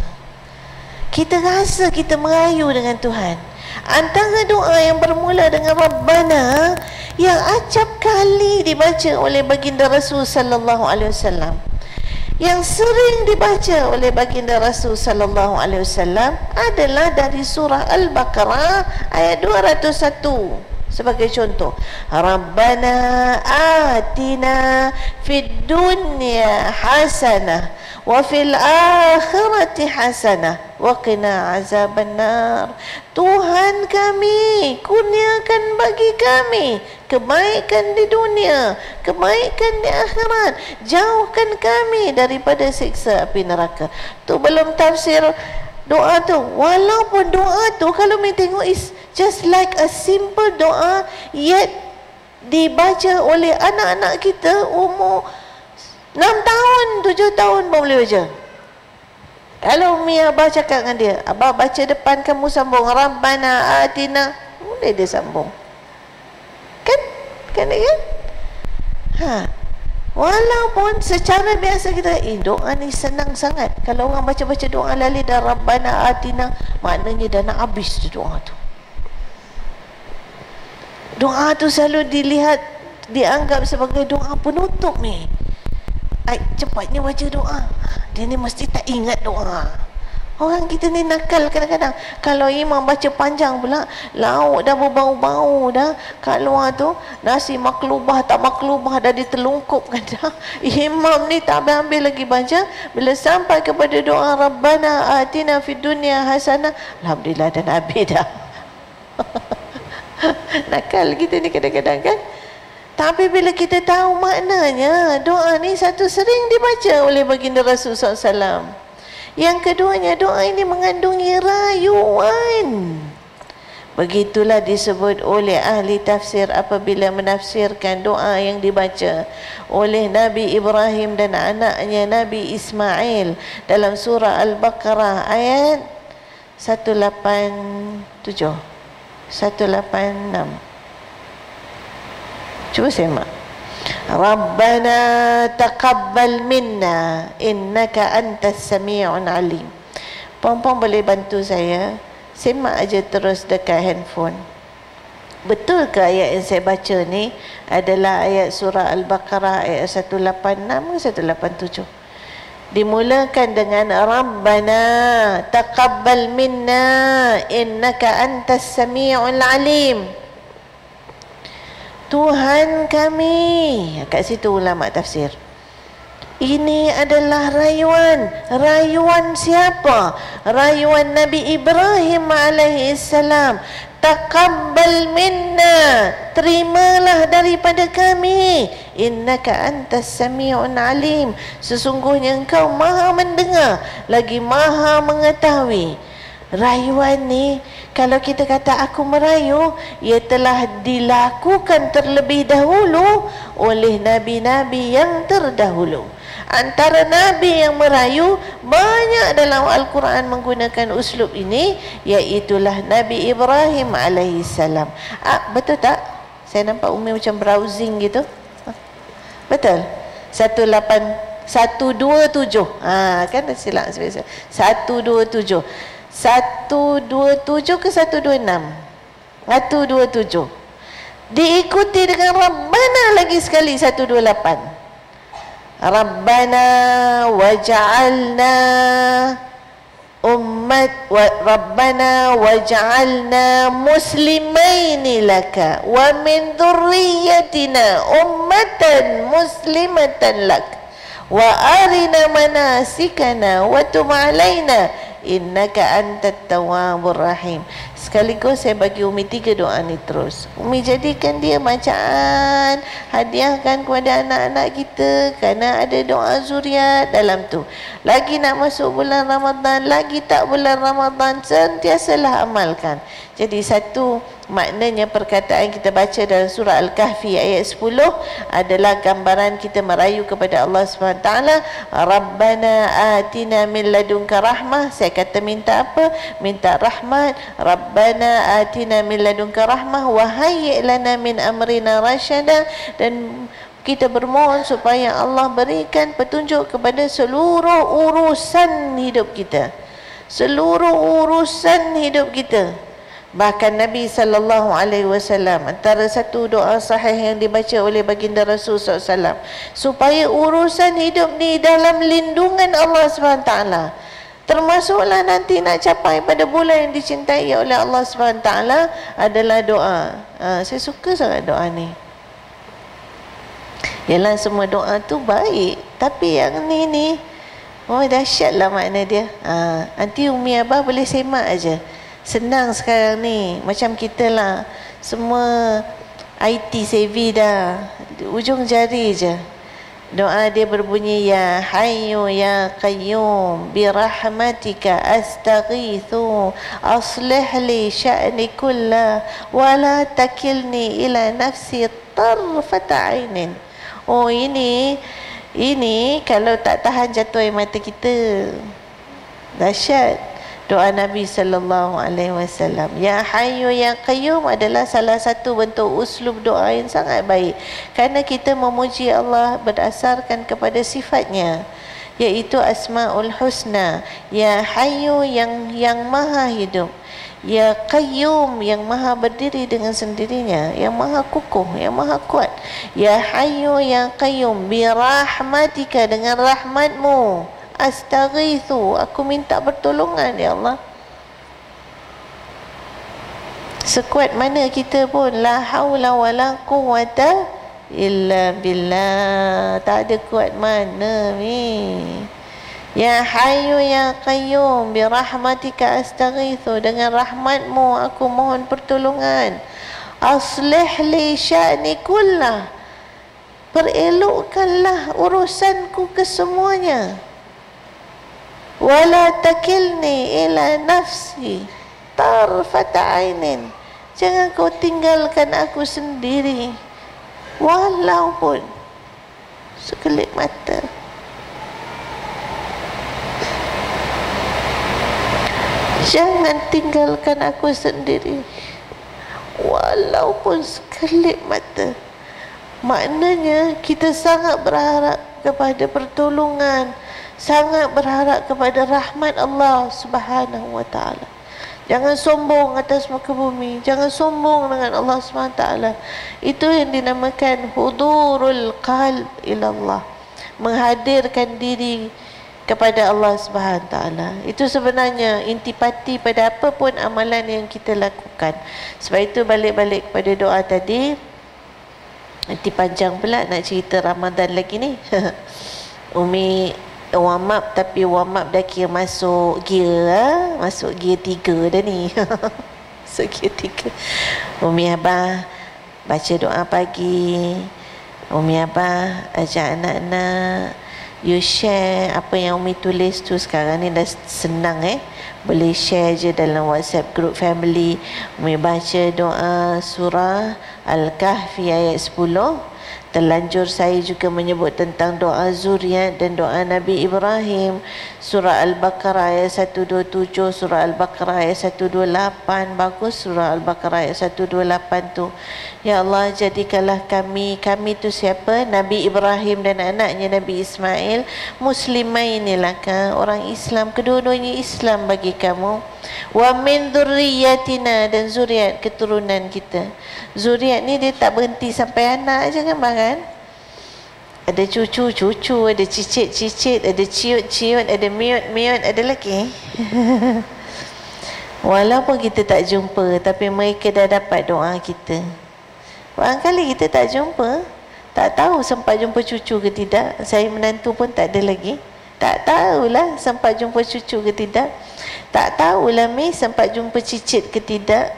Kita rasa kita merayu dengan Tuhan. Antara doa yang bermula dengan Rabbana yang acap kali dibaca oleh baginda Rasul sallallahu alaihi wasallam, yang sering dibaca oleh baginda Rasul sallallahu alaihi wasallam adalah dari surah Al-Baqarah ayat 201. Sebagai contoh, Rabbana atina fid dunya hasanah wa fil akhirati hasanah wa qina azabannar. Tuhan kami, kurniakan bagi kami kebaikan di dunia, kebaikan di akhirat, jauhkan kami daripada siksa api neraka. Tu belum tafsir doa tu. Walaupun doa tu kalau kita tengok is just like a simple doa, yet dibaca oleh anak-anak kita umur 6 tahun, 7 tahun pun boleh baca. Kalau Umi Abah cakap dengan dia, Abah baca depan, kamu sambung Rabbana atina, boleh dia sambung. Kan? Kan? Walaupun secara biasa kita, doa ni senang sangat. Kalau orang baca-baca doa lali dah Rabbana atina, maknanya dah nak habis tu doa tu. Doa tu selalu dilihat, dianggap sebagai doa penutup ni. Cepatnya baca doa. Dia ni mesti tak ingat doa. Orang kita ni nakal kadang-kadang. Kalau imam baca panjang pula, lauk dah berbau-bau dah kat luar tu, nasi maklubah tak maklubah dah ditelungkupkan dah. Imam ni tak ambil lagi baca. Bila sampai kepada doa Rabbana atina fid dunya hasanah, alhamdulillah dah habis dah. Nakal kita ni kadang-kadang kan. Tapi bila kita tahu maknanya, doa ni satu sering dibaca oleh baginda Rasul SAW. Yang keduanya, doa ini mengandungi rayuan. Begitulah disebut oleh ahli tafsir apabila menafsirkan doa yang dibaca oleh Nabi Ibrahim dan anaknya Nabi Ismail dalam surah Al-Baqarah ayat 187, 186. Cuba semak. Rabbana taqabbal minna innaka antas sami'un alim. Puan-puan boleh bantu saya semak aja terus dekat handphone. Betul ke ayat yang saya baca ni adalah ayat surah Al-Baqarah ayat 186 ke 187? Dimulakan dengan Rabbana taqabbal minna innaka antas sami'ul alim. Tuhan kami. Kat situ ulama tafsir. Ini adalah rayuan. Rayuan siapa? Rayuan Nabi Ibrahim alaihissalam. Taqabbal minna, terimalah daripada kami. Innaka antas sami'un alim, sesungguhnya engkau maha mendengar lagi maha mengetahui. Rayuan ni, kalau kita kata aku merayu, ia telah dilakukan terlebih dahulu oleh nabi-nabi yang terdahulu. Antara nabi yang merayu banyak dalam Al-Quran menggunakan uslub ini, iaitulah Nabi Ibrahim alaihissalam. Betul tak? Saya nampak Umi macam browsing gitu. Betul? 127. Kan silap biasa. 127. 127 ke 126? 127. Diikuti dengan Rabbana lagi sekali 128. Rabbana waj'alna Rabbana waj'alna muslimaini laka wa min dhurriyyatina ummatan muslimatan lak wa arina manasikana wa tub alaina innaka antat tawwabur rahim. Sekaligus saya bagi Umi 3 doa ni terus. Umi jadikan dia bacaan, hadiahkan kepada anak-anak kita, kerana ada doa zuriat dalam tu. Lagi nak masuk bulan Ramadan, lagi tak bulan Ramadan, sentiasalah amalkan. Jadi satu maknanya perkataan kita baca dalam surah Al-Kahfi ayat 10 adalah gambaran kita merayu kepada Allah SWT. Rabbana atina min ladunka rahmah. Saya kata minta apa? Minta rahmat. Rabbana atina min ladunka rahmah wa hayyi' lana min amrina rasyada. Dan kita bermohon supaya Allah berikan petunjuk kepada seluruh urusan hidup kita. Seluruh urusan hidup kita. Bahkan Nabi SAW, antara satu doa sahih yang dibaca oleh baginda Rasul SAW, supaya urusan hidup ni dalam lindungan Allah SWT. Termasuklah nanti nak capai pada bulan yang dicintai oleh Allah SWT adalah doa. Saya suka sangat doa ni. Yalah, semua doa tu baik, tapi yang ni dahsyatlah makna dia. Nanti Umi Abah boleh semak aja. Senang sekarang ni, macam kita lah, semua IT savvy dah, ujung jari je. Doa dia berbunyi, ya hayyu ya qayyum birahmatika astaghithu aslih li sya'ni kullah wa la takilni ila nafsi tarfata ainin. Oh, ini kalau tak tahan jatuh air mata kita. Dahsyat. Doa Nabi SAW. Ya Hayyu Ya Qayyum adalah salah satu bentuk uslub doa yang sangat baik. Kerana kita memuji Allah berdasarkan kepada sifatnya, iaitu Asma'ul Husna. Ya Hayyu yang maha hidup. Ya Qayyum yang maha berdiri dengan sendirinya, yang maha kukuh, yang maha kuat. Ya Hayyu Ya Qayyum birahmatika, dengan rahmatmu. Astaghithu, aku minta pertolongan ya Allah. Sekuat mana kita pun, la haula wala quwwata illa billah, tak ada kuat mana ni. Ya Hayyu Ya Qayyum birahmatika astaghithu, dengan rahmatmu aku mohon pertolongan. Aslih li sya'ni kullah, perelokkanlah urusanku kesemuanya. Wala takilni ila nafsi tarfata ainin, jangan kau tinggalkan aku sendiri walaupun sekelip mata. Jangan tinggalkan aku sendiri walaupun sekelip mata. Maknanya kita sangat berharap kepada pertolongan, sangat berharap kepada rahmat Allah Subhanahu wa ta'ala. Jangan sombong atas muka bumi, jangan sombong dengan Allah Subhanahu wa ta'ala. Itu yang dinamakan hudurul qalb ila Allah, menghadirkan diri kepada Allah Subhanahu wa ta'ala. Itu sebenarnya intipati pada apa pun amalan yang kita lakukan. Sebab itu balik-balik kepada doa tadi, Nanti panjang pula nak cerita Ramadan lagi ni. Umi warm up, tapi warm up dah kira masuk gear, masuk gear 3 dah ni. Masuk gear 3. Umi Abah baca doa pagi. Umi Abah ajak anak-anak, you share apa yang Umi tulis tu. Sekarang ni dah senang boleh share je dalam WhatsApp group family. Umi baca doa surah Al-Kahfi ayat 10. Terlanjur saya juga menyebut tentang doa zuriat dan doa Nabi Ibrahim. Surah Al-Baqarah ayat 127, surah Al-Baqarah ayat 128. Bagus surah Al-Baqarah ayat 128 tu. Ya Allah, jadikanlah kami tu siapa? Nabi Ibrahim dan anaknya Nabi Ismail, muslimainilah kan, orang Islam, kedua-duanya Islam bagi kamu. Wa min dzurriyyatina, dan zuriat keturunan kita. Zuriat ni dia tak berhenti sampai anak je kan bang kan? Ada cucu-cucu, ada cicit-cicit, ada ciut-ciut, ada miut-miut, ada lagi. Walaupun kita tak jumpa, tapi mereka dah dapat doa kita. Barangkali kita tak jumpa, tak tahu sempat jumpa cucu ke tidak. Saya menantu pun tak ada lagi, tak tahulah sempat jumpa cucu ke tidak. Tak tahulah sempat jumpa cicit ke tidak,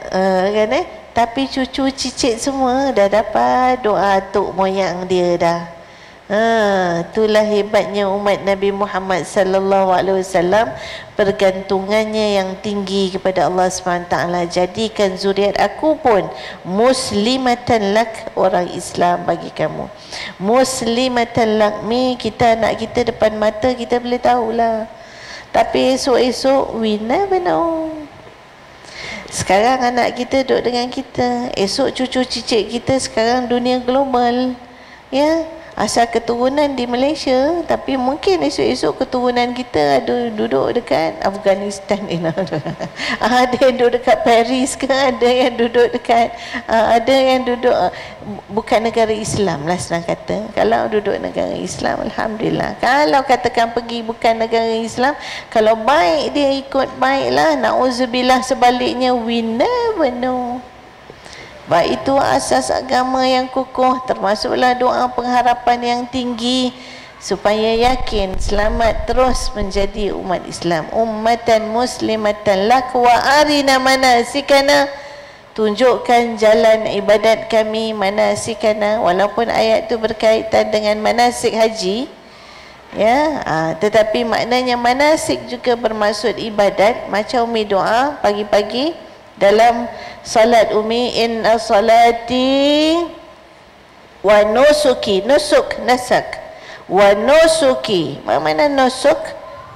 kan tapi cucu cicit semua dah dapat doa tok moyang dia dah. Itulah hebatnya umat Nabi Muhammad sallallahu alaihi wasallam, pergantungannya yang tinggi kepada Allah SWT. Jadikan zuriat aku pun muslimatan lak, orang Islam bagi kamu. Muslimatan lak, kita anak kita depan mata kita boleh tahulah, tapi esok-esok we never know. Sekarang anak kita duduk dengan kita, esok cucu cicit kita. Sekarang dunia global, ya, asal keturunan di Malaysia, tapi mungkin esok-esok keturunan kita ada duduk dekat Afghanistan. Ada yang duduk dekat Paris ke, ada yang duduk dekat ada yang duduk bukan negara Islam lah senang kata. Kalau duduk negara Islam, alhamdulillah. Kalau katakan pergi bukan negara Islam, kalau baik dia ikut baiklah, na'udzubillah sebaliknya, we never know. Baik itu asas agama yang kukuh, termasuklah doa pengharapan yang tinggi supaya yakin selamat terus menjadi umat Islam. Ummatan muslimatan lak wa arina manasikana, tunjukkan jalan ibadat kami, manasikana. Walaupun ayat itu berkaitan dengan manasik haji, ya, tetapi maknanya manasik juga bermaksud ibadat. Macam umi doa pagi-pagi dalam salat umi, inna salati wa nusuki, nusuk nasak, wa nusuki, mana nusuk?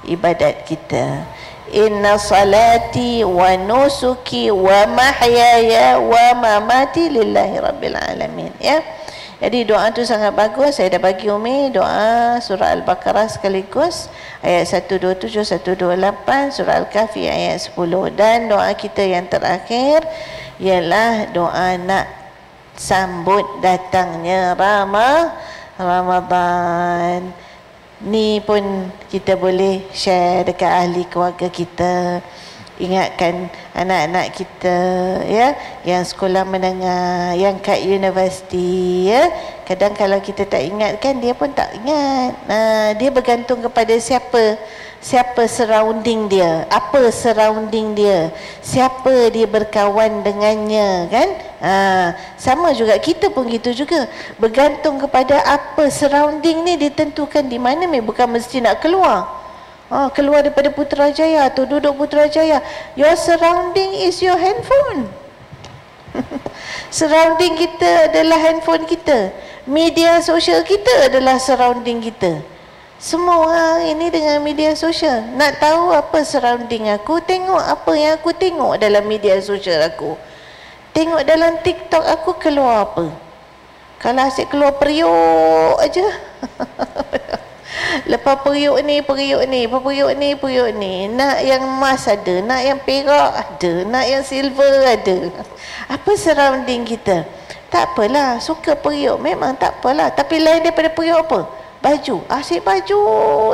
Ibadat kita. Inna salati wa nusuki wa mahyaya wa mamati lillahi rabbil alamin, ya. Jadi doa tu sangat bagus. Saya dah bagi umi doa surah Al-Baqarah sekaligus ayat 127, 128, surah Al-Kahfi ayat 10. Dan doa kita yang terakhir ialah doa nak sambut datangnya Ramadan. Ni pun kita boleh share dekat ahli keluarga kita. Ingatkan anak-anak kita, ya, yang sekolah menengah, yang kat universiti, ya. Kadang kalau kita tak ingatkan, dia pun tak ingat. Dia bergantung kepada siapa surrounding dia, apa surrounding dia, siapa dia berkawan dengannya, kan? Sama juga kita pun gitu juga, bergantung kepada apa surrounding ni ditentukan di mana. Bukan mesti nak keluar. Keluar daripada Putrajaya atau duduk Putrajaya. Your surrounding is your handphone. Surrounding kita adalah handphone kita. Media sosial kita adalah surrounding kita. Semua orang ini dengan media sosial. Nak tahu apa surrounding aku, tengok apa yang aku tengok dalam media sosial aku. Tengok dalam TikTok aku keluar apa. Kalau asyik keluar periuk aja. Lepas periuk ni, nak yang emas ada, nak yang perak ada, nak yang silver ada. Apa surrounding kita? Tak apalah, suka periuk memang tak apalah. Tapi lain daripada periuk apa? Baju. Asyik baju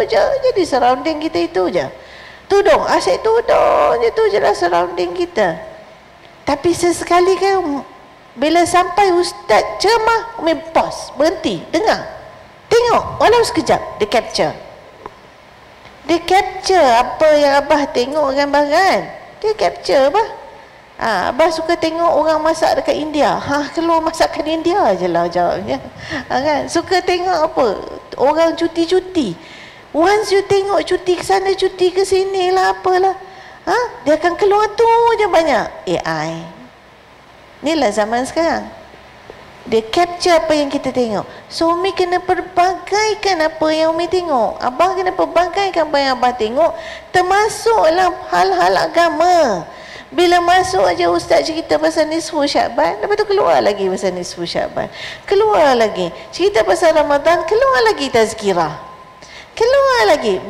je, jadi surrounding kita itu je. Tudung, asyik tudung je, tu je lah surrounding kita. Tapi sesekali kan Bila sampai ustaz ceramah, Umi pause, berhenti, dengar, tengok, walau sekejap, dia capture. Dia capture apa yang Abah tengok gambaran. Dia capture Abah. Abah suka tengok orang masak dekat India. Keluar masakan India je lah jawabnya. Kan? Suka tengok apa? Orang cuti-cuti. Once you tengok cuti ke sana, cuti ke sini lah, apalah. Dia akan keluar tu je banyak. AI. Inilah zaman sekarang. Dia capture apa yang kita tengok. So Umi kena perbagaikan apa yang Umi tengok. Abah kena perbagaikan apa yang Abah tengok, termasuklah hal-hal agama. Bila masuk aja ustaz cerita pasal nisfu Syakban, lepas tu keluar lagi pasal nisfu Syakban, keluar lagi cerita pasal Ramadan, keluar lagi tazkirah, keluar lagi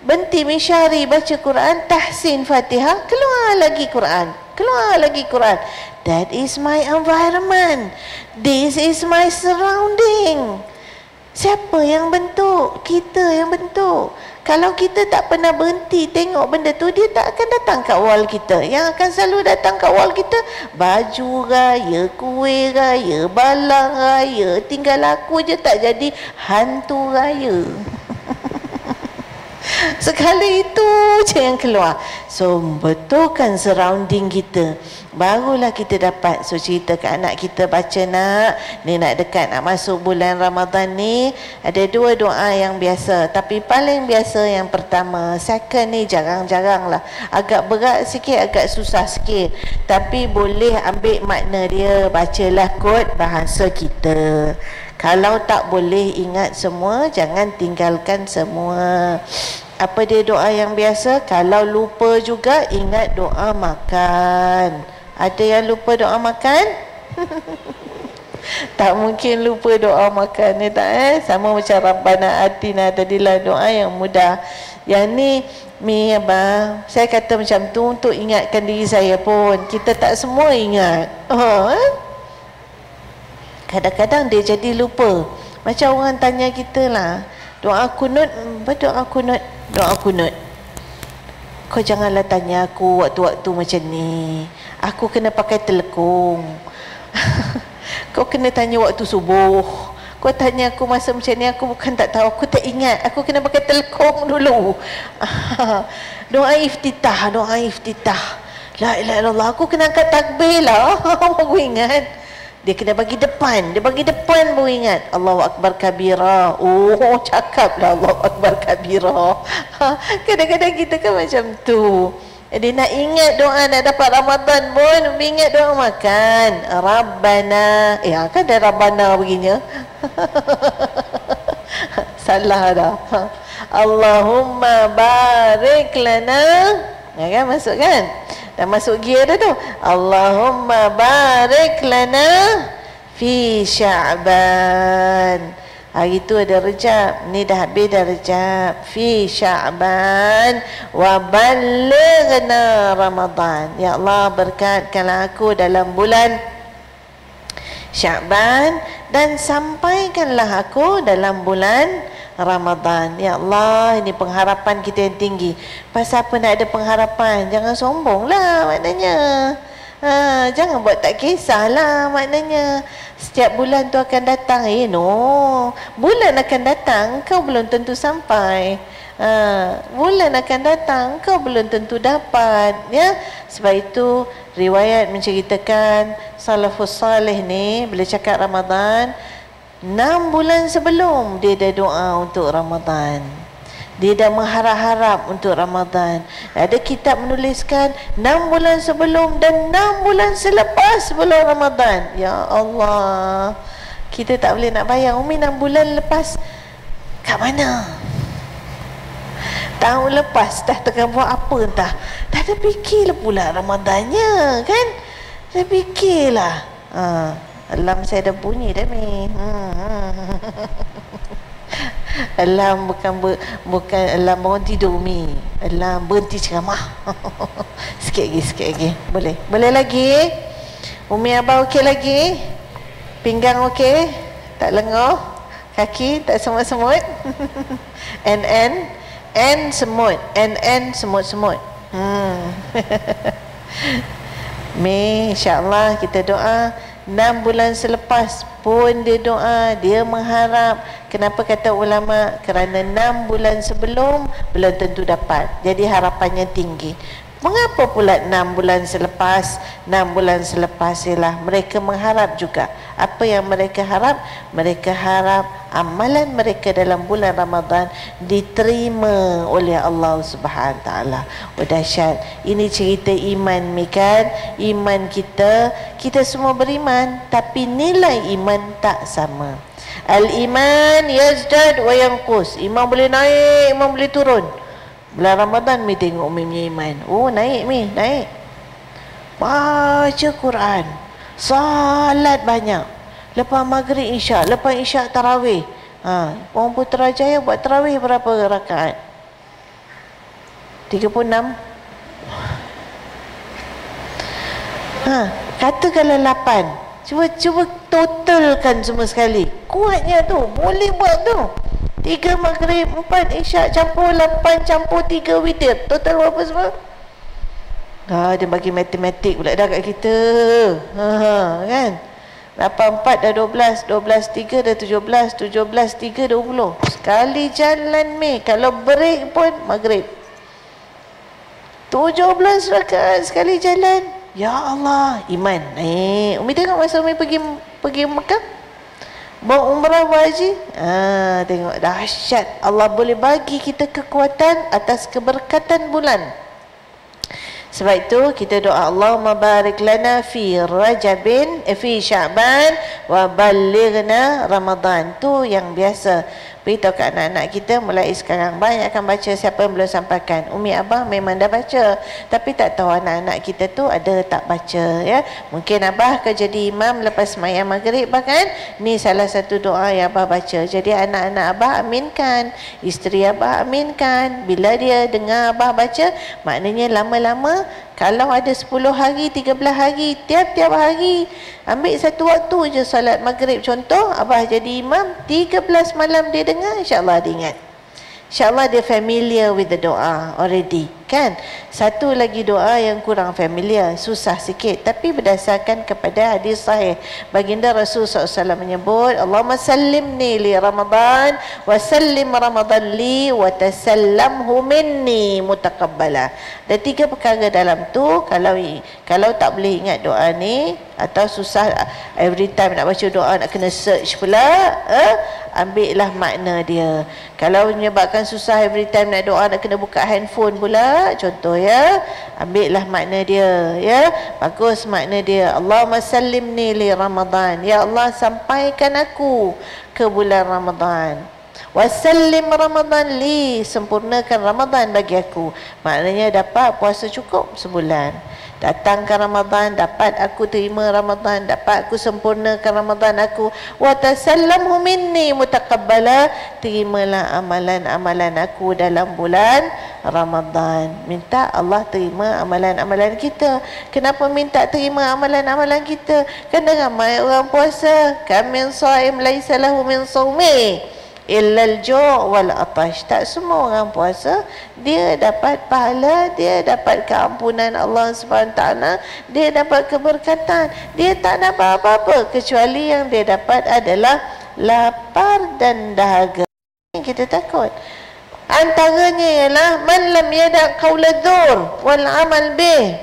Benti Misyari baca Quran, tahsin Fatihah, keluar lagi Quran, keluar lagi Quran. That is my environment, this is my surrounding. Siapa yang bentuk? Kita yang bentuk. Kalau kita tak pernah berhenti tengok benda tu, dia tak akan datang kat wall kita. Yang akan selalu datang kat wall kita, baju raya, kuih raya, balang raya. Tinggal aku je tak jadi hantu raya. Sekali itu je yang keluar. So betulkan surrounding kita, barulah kita dapat. So cerita ke anak kita, baca nak, ni nak dekat nak masuk bulan Ramadan ni, ada 2 doa yang biasa. Tapi paling biasa yang pertama. Second ni jarang-jarang lah, agak berat sikit, agak susah sikit, tapi boleh ambil makna dia. Bacalah kod bahasa kita. Kalau tak boleh ingat semua, jangan tinggalkan semua. Apa dia doa yang biasa? Kalau lupa juga, ingat doa makan. Ada yang lupa doa makan? Tak mungkin lupa doa makan ni, tak Sama macam Rabbana Atina tadilah, doa yang mudah. Yang ni Abah, saya kata macam tu untuk ingatkan diri saya pun. Kita tak semua ingat. Kadang-kadang dia jadi lupa. Macam orang tanya kita lah, doa kunut, apa doa kunut? Doa kunut. Kau janganlah tanya aku waktu-waktu macam ni. Aku kena pakai telekung. Kau kena tanya waktu subuh. Kau tanya aku masa macam ni, aku bukan tak tahu, aku tak ingat. Aku kena pakai telekung dulu. Doa iftitah, doa iftitah. La ilaha illallah, aku kena angkat takbir lah. Aku ingat. Dia kena bagi depan. Dia bagi depan baru ingat. Allahu Akbar kabira. Oh, cakap lah Allahu Akbar kabira. Kadang-kadang kita kan macam tu. Jadi nak ingat doa nak dapat Ramadan pun, ingat doa makan. Rabbana. Kan ada Rabbana begini. Salah dah. Allahumma barik lana. Kan masuk kan? Dah masuk gear dah tu. Allahumma barik lana fi Sya'ban. Hari tu ada Rejab, ni dah habis dah Rejab. Fi Sya'ban wa ballighna Ramadan. Ya Allah, berkatkanlah aku dalam bulan Sya'ban dan sampaikanlah aku dalam bulan Ramadan. Ya Allah, ini pengharapan kita yang tinggi. Pasal apa nak ada pengharapan? Jangan sombong lah maknanya. Jangan buat tak kisahlah maknanya. Setiap bulan tu akan datang. No, bulan akan datang, kau belum tentu sampai. Bulan akan datang, kau belum tentu dapat. Ya, sebab itu riwayat menceritakan salafus salih ni bila cakap Ramadan, 6 bulan sebelum dia dah doa untuk Ramadan. Dia dah mengharap-harap untuk Ramadan. Ada kitab menuliskan 6 bulan sebelum dan 6 bulan selepas sebelum Ramadan. Ya Allah, kita tak boleh nak bayang. Umi 6 bulan lepas kat mana? Tahun lepas dah tengah buat apa entah. Dah ada fikirlah pula Ramadannya kan. Dah fikirlah. Alarm saya dah bunyi dah ni. Alarm bukan alarm bangun tidur Umi. Alarm berhenti ceramah. Sikit lagi. Boleh lagi? Umi Abah okey lagi? Pinggang okey? Tak lengah? Kaki tak semut-semut? N semut. N semut-semut. Mei, insyaAllah kita doa 6 bulan selepas pun dia doa, dia mengharap. Kenapa kata ulama? Kerana 6 bulan sebelum belum tentu dapat, jadi harapannya tinggi. Mengapa pula 6 bulan selepas? 6 bulan selepas ialah mereka mengharap juga. Apa yang mereka harap? Mereka harap amalan mereka dalam bulan Ramadan diterima oleh Allah Subhanahu Taala. Oh dahsyat. Ini cerita iman, kan? Iman kita, kita semua beriman, tapi nilai iman tak sama. Al-iman yazdad wa yanqus. Iman boleh naik, iman boleh turun. Bulan Ramadan mi tengok mi punya iman. Oh naik mi, naik. Baca Quran, salat banyak. Lepas maghrib isyak, lepas isyak tarawih. Orang Putrajaya buat tarawih berapa rakaat? 36. Katakanlah 8. Cuba totalkan semua sekali. Kuatnya tu, boleh buat tu. 3 maghrib, 4 isyak, campur 8, campur 3 witir. Total berapa semua? Dia bagi matematik pula dah kat kita. Kan? 8, 4 dah 12, 12, 3 dah 17, 17, 3, 20. Sekali jalan kalau break pun maghrib. 17 rakaat sekali jalan. Ya Allah, iman naik. Umi tengok masa Umi pergi Mekah, bawa umrah haji. Tengok dahsyat. Allah boleh bagi kita kekuatan atas keberkatan bulan. Sebab itu kita doa Allahumma barik lana fi Rajabin fi Sya'ban wa ballighna Ramadan. Tu yang biasa beritahu kat anak-anak kita mulai sekarang. Banyak akan baca, siapa yang belum sampaikan. Umi Abah memang dah baca, tapi tak tahu anak-anak kita tu ada tak baca, ya. Mungkin Abah akan jadi imam lepas sembahyang maghrib bahkan. Ni salah satu doa yang Abah baca. Jadi anak-anak Abah aminkan, isteri Abah aminkan. Bila dia dengar Abah baca, maknanya lama-lama kalau ada 10 hari, 13 hari, tiap-tiap hari ambil satu waktu je salat maghrib. Contoh, Abah jadi imam, 13 malam dia dengar, insyaAllah dia ingat. InsyaAllah dia familiar with the doa already, kan? Satu lagi doa yang kurang familiar, susah sikit, tapi berdasarkan kepada hadis sahih. Baginda Rasul SAW menyebut, Allahumma sallimni li Ramadan wa sallim Ramadan li wa tasallamhu minni mutaqabbala. Ada 3 perkara dalam tu. Kalau tak boleh ingat doa ni, atau susah every time nak baca doa nak kena search pula, ambillah makna dia. Kalau menyebabkan susah every time nak doa nak kena buka handphone pula, contoh ya, ambillah makna dia, ya. Bagus makna dia. Allahumma sallimni li Ramadan. Ya Allah, sampaikan aku ke bulan Ramadan. Wasallim Ramadan li, sempurnakan Ramadan bagi aku. Maknanya dapat puasa cukup sebulan. Datangkan Ramadan, dapat aku terima Ramadan, dapat aku sempurnakan Ramadan aku. Wa tasallamhu minni mutaqabbala, terimalah amalan-amalan aku dalam bulan Ramadan. Minta Allah terima amalan-amalan kita. Kenapa minta terima amalan-amalan kita? Kerana ramai orang puasa, kam min shaim laisa lahu min shaumi illal ju' wal atash. Tak semua orang puasa dia dapat pahala, dia dapat keampunan Allah Subhanahu Taala, dia dapat keberkatan. Dia tak dapat apa-apa kecuali yang dia dapat adalah lapar dan dahaga. Kita takut. Antaranya ialah man lam yada' qaula dzur wal amal bih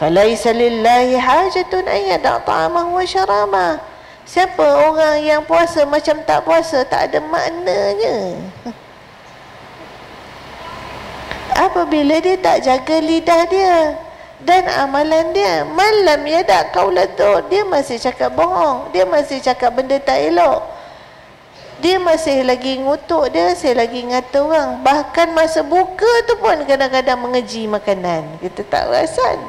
falaisa lillahi hajatun an yada' ta'amahu wa syarabah. Siapa orang yang puasa macam tak puasa, tak ada maknanya. Apabila dia tak jaga lidah dia dan amalan dia, malam ya tak qaula dzur, dia masih cakap bohong, dia masih cakap benda tak elok, dia masih lagi ngutuk, dia masih lagi ngata orang. Bahkan masa buka tu pun kadang-kadang mengeji makanan. Kita tak perasan.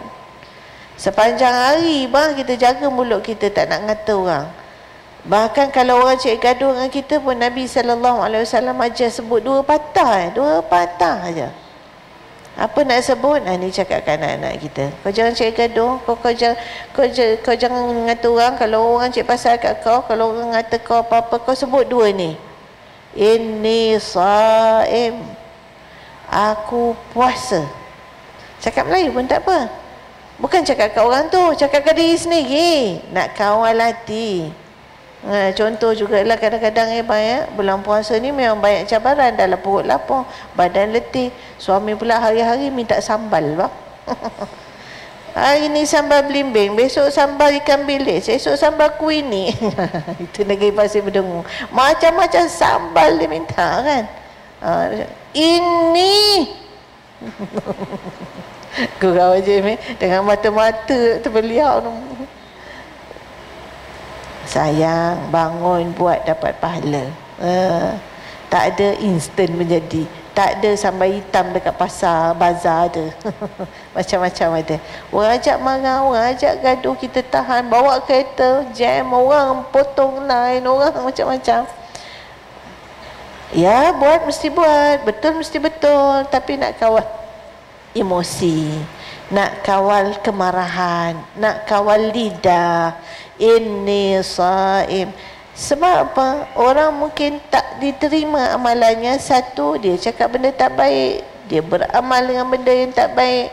Sepanjang hari kita jaga mulut kita tak nak ngata orang. Bahkan kalau orang cik gaduh dengan kita pun, Nabi SAW ajar sebut 2 patah, 2 patah aja. Apa nak sebut? Ni cakapkan anak-anak kita, kau jangan cik gaduh, kau jangan ngata orang. Kalau orang cik pasal kat kau, kalau orang ngata kau apa-apa, kau sebut 2 ni. Inni saim, aku puasa. Cakap Melayu pun tak apa. Bukan cakap kat orang tu, cakap kat diri sendiri. Nak kawal hati. Contoh jugalah kadang-kadang bulan puasa ni memang banyak cabaran. Dalam perut lapar, badan letih, suami pula hari-hari minta sambal bang. Hari ni sambal belimbing, besok sambal ikan bilis, esok sambal kuini. Itu negeri Pasir Berdengung. Macam-macam sambal dia minta kan. Ini gurau je dengan mata-mata terbeliak. Sayang, bangun buat dapat pahala. Tak ada instan menjadi. Tak ada sambal hitam dekat pasar, bazar ada. Macam-macam ada. Orang ajak marah, orang ajak gaduh, kita tahan, bawa kereta, jam, orang potong line, orang macam-macam. Ya, buat mesti buat, betul mesti betul, tapi nak kawal emosi, nak kawal kemarahan, nak kawal lidah. Inni saim. Sebab apa? Orang mungkin tak diterima amalannya. Satu, dia cakap benda tak baik, dia beramal dengan benda yang tak baik.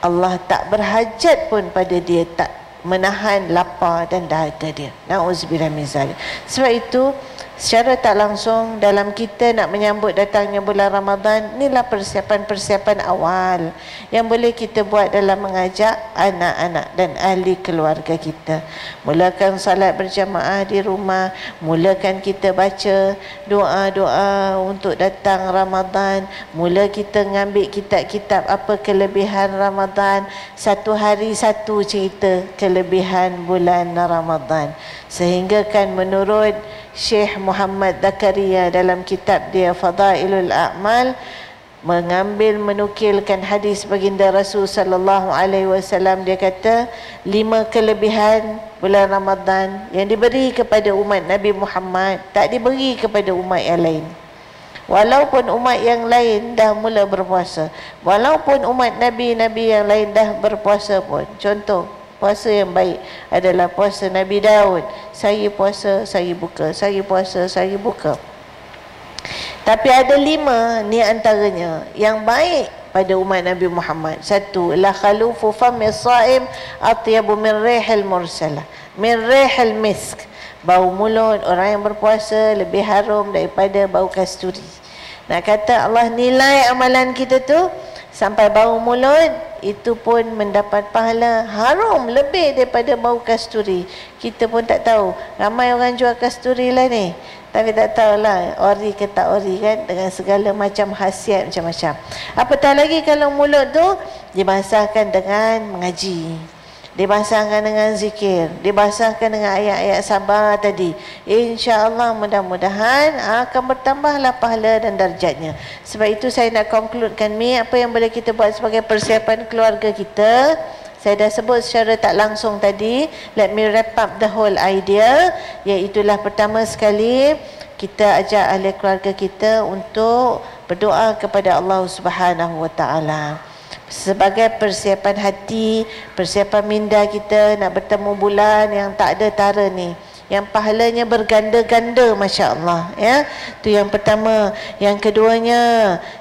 Allah tak berhajat pun pada dia tak menahan lapar dan dahaga dia. Na'udzubillah min zalik. Sebab itu secara tak langsung dalam kita nak menyambut datangnya bulan Ramadan, inilah persiapan-persiapan awal yang boleh kita buat dalam mengajak anak-anak dan ahli keluarga kita. Mulakan salat berjamaah di rumah, mulakan kita baca doa-doa untuk datang Ramadan, mula kita ngambil kitab-kitab apa kelebihan Ramadan, satu hari satu cerita kelebihan bulan Ramadan. Sehingga kan menurut Syekh Muhammad Zakaria dalam kitab dia Fadailul A'mal, menukilkan hadis baginda Rasul sallallahu alaihi wasallam, dia kata 5 kelebihan bulan Ramadan yang diberi kepada umat Nabi Muhammad tak diberi kepada umat yang lain. Walaupun umat yang lain dah mula berpuasa, walaupun umat Nabi-Nabi yang lain dah berpuasa pun. Contoh, puasa yang baik adalah puasa Nabi Daud. Saya puasa, saya buka. Saya puasa, saya buka. Tapi ada 5 ni antaranya yang baik pada umat Nabi Muhammad. Satu, la khalufu famis saim atyabu min rihil mursalah, min rihil misk. Bau mulut orang yang berpuasa lebih harum daripada bau kasturi. Nak kata Allah nilai amalan kita tu sampai bau mulut itu pun mendapat pahala harum lebih daripada bau kasturi. Kita pun tak tahu, ramai orang jual kasturi lah ni, tapi tak tahulah ori ke tak ori kan, dengan segala macam khasiat macam-macam. Apatah lagi kalau mulut tu dibasahkan dengan mengaji, dibasahkan dengan zikir, dibasahkan dengan ayat-ayat sabar tadi, insya-Allah mudah-mudahan akan bertambahlah pahala dan darjatnya. Sebab itu saya nak concludekan apa yang boleh kita buat sebagai persiapan keluarga kita. Saya dah sebut secara tak langsung tadi. Let me wrap up the whole idea. Iaitulah pertama sekali, kita ajak ahli keluarga kita untuk berdoa kepada Allah Subhanahu Wa Taala sebagai persiapan hati, persiapan minda kita nak bertemu bulan yang tak ada tara ni, yang pahalanya berganda-ganda, Masya Allah ya. Itu yang pertama. Yang keduanya,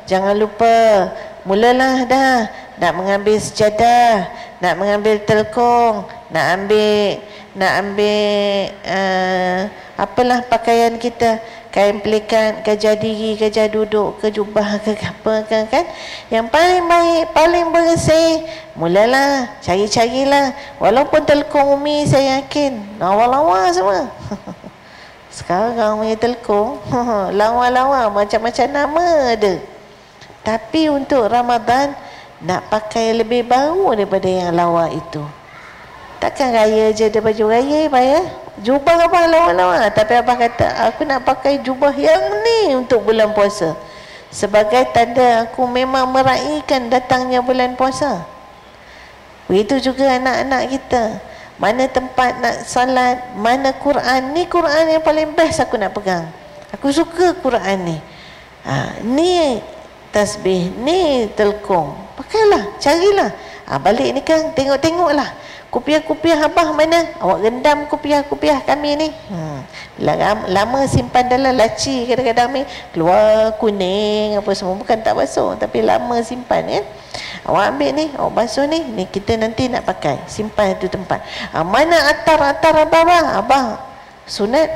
jangan lupa mulalah dah nak mengambil sejadah, nak mengambil telkong, nak ambil apalah pakaian kita, kain pelikat, gajah diri, gajah duduk, ke jubah ke apa ke kan, yang paling baik, paling bersih. Mulalah, cari-carilah. Walaupun telkong umi saya yakin lawa-lawa semua. Sekarang punya telkong lawa-lawa, macam-macam nama ada. Tapi untuk Ramadan nak pakai lebih baru daripada yang lawa itu. Takkan raya je ada baju raya ya? Jubah apa lawa-lawa. Tapi abang kata, aku nak pakai jubah yang ni untuk bulan puasa, sebagai tanda aku memang meraihkan datangnya bulan puasa. Begitu juga anak-anak kita. Mana tempat nak salat, mana Quran. Ni Quran yang paling best aku nak pegang. Aku suka Quran ni. Ni tasbih, ni telkong. Pakailah, carilah. Balik ni kan, tengok-tengoklah Kopiah-kopiah abah mana? Awak rendam kopiah-kopiah kami ni. Lama simpan dalam laci, kadang-kadang ni keluar kuning apa semua, bukan tak basuh tapi lama simpan kan. Awak ambil ni, awak basuh ni kita nanti nak pakai, simpan itu tempat. Mana atar-atar abah sunat.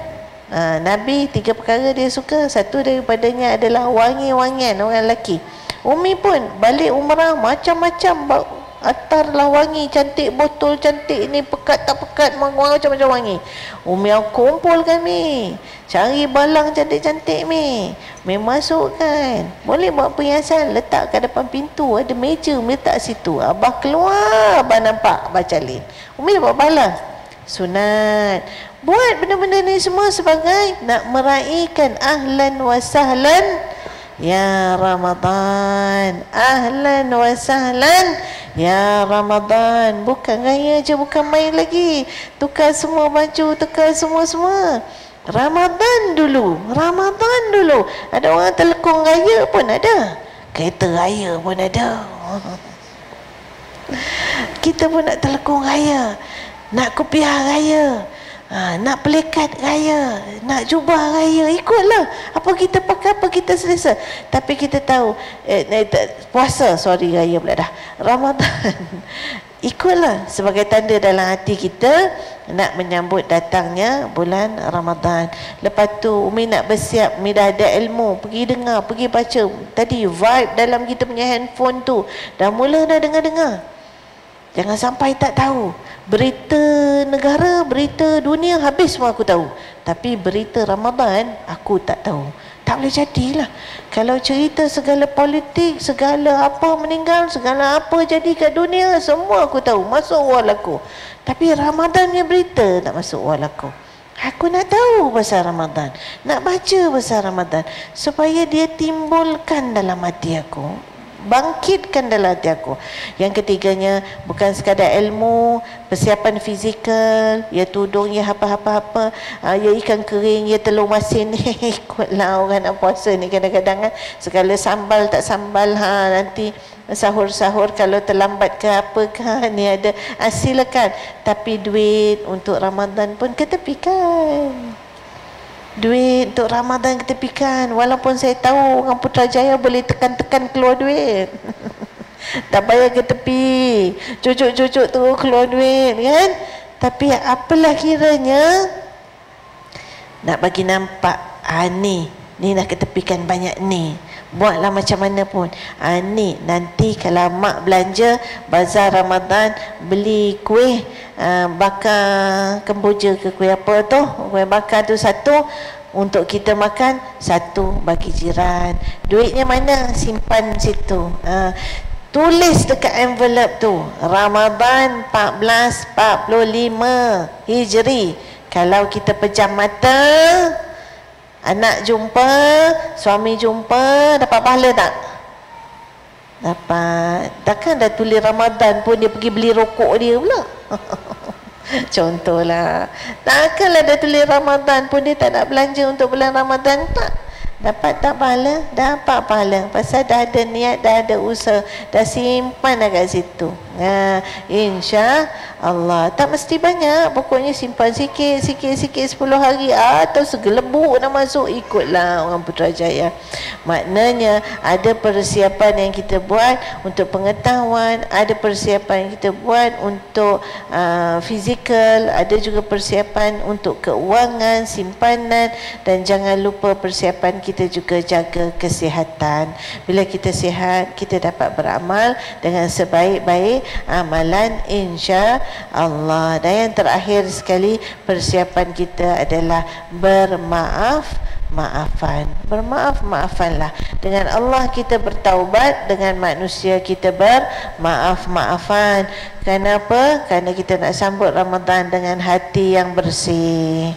Nabi 3 perkara dia suka, satu daripadanya adalah wangi-wangian orang lelaki. Umi pun balik umrah macam-macam atar lah wangi, cantik, botol cantik ni, pekat tak pekat, macam-macam wangi. Umi aku kumpulkan mi, cari balang cantik-cantik mi masukkan. Boleh buat perhiasan, letak kat depan pintu, ada meja letak situ. Abah keluar, abah nampak abah calin. Umi dapat balas. Sunat. Buat benda-benda ni semua sebagai nak meraihkan ahlan wa sahlan ya Ramadan, ahlan wa sahlan ya Ramadan. Bukan gaya je, bukan main lagi, tukar semua baju, tukar semua-semua. Ramadan dulu. Ada orang telekong raya pun ada, kereta raya pun ada. Kita pun nak telekong raya, nak kopiah raya, nak pelikat raya, nak jubah raya, ikutlah apa kita pakai, apa kita selesa. Tapi kita tahu puasa, raya pula dah, Ramadan ikutlah sebagai tanda dalam hati kita nak menyambut datangnya bulan Ramadan. Lepas tu Umi nak bersiap, Umi dah ada ilmu, pergi dengar, pergi baca. Tadi vibe dalam kita punya handphone tu dah mula dah dengar-dengar. Jangan sampai tak tahu. Berita negara, berita dunia habis semua aku tahu, tapi berita Ramadan aku tak tahu. Tak boleh jadilah. Kalau cerita segala politik, segala apa meninggal, segala apa jadi kat dunia, semua aku tahu, masuk wal aku. Tapi Ramadan punya berita tak masuk wal aku. Aku nak tahu pasal Ramadan, nak baca pasal Ramadan, supaya dia timbulkan dalam hati aku, bangkitkan dalam hati aku. Yang ketiganya bukan sekadar ilmu, persiapan fizikal, ya tudung, ya apa-apa, ya ikan kering, ya telur masin. Ikutlah orang nak puasa ni kadang-kadang kan, segala sambal tak sambal, nanti sahur-sahur kalau terlambat ke apa kan, ni ada, silakan. Tapi duit untuk Ramadan pun ketepikan. Duit untuk Ramadan ketepikan. Walaupun saya tahu orang Putrajaya boleh tekan-tekan keluar duit. Tak payah ke tepi, cucuk-cucuk tu keluar duit kan. Tapi apalah kiranya nak bagi nampak, ni nak ketepikan banyak ni. Buatlah macam mana pun, ni nanti kalau mak belanja bazar Ramadan, beli kuih bakar kemboja ke kuih apa tu, kuih bakar tu satu untuk kita makan, satu bagi jiran. Duitnya mana? Simpan situ. Tulis dekat envelope tu, Ramadan 1445 Hijri. Kalau kita pejam mata, anak jumpa, suami jumpa, dapat pahala tak? Dapat. Takkan dah tulis Ramadan pun dia pergi beli rokok dia pula. Contohlah. Takkanlah dah tulis Ramadan pun dia tak nak belanja untuk bulan Ramadan, tak? Dapat tak pahala? Dapat pahala. Pasal dah ada niat, dah ada usaha, dah simpan dah kat situ. Insya Allah. Tak mesti banyak, pokoknya simpan sikit 10 hari, atau segelebuk nak masuk, ikutlah orang Putrajaya. Maknanya ada persiapan yang kita buat untuk pengetahuan, ada persiapan yang kita buat untuk fizikal, ada juga persiapan untuk keuangan, simpanan, dan jangan lupa persiapan kita juga jaga kesihatan. Bila kita sihat, kita dapat beramal dengan sebaik-baik amalan, insya Allah. Dan yang terakhir sekali, persiapan kita adalah bermaaf-maafan. Bermaaf-maafanlah. Dengan Allah kita bertaubat, dengan manusia kita bermaaf-maafan. Kenapa? Kerana kita nak sambut Ramadan dengan hati yang bersih.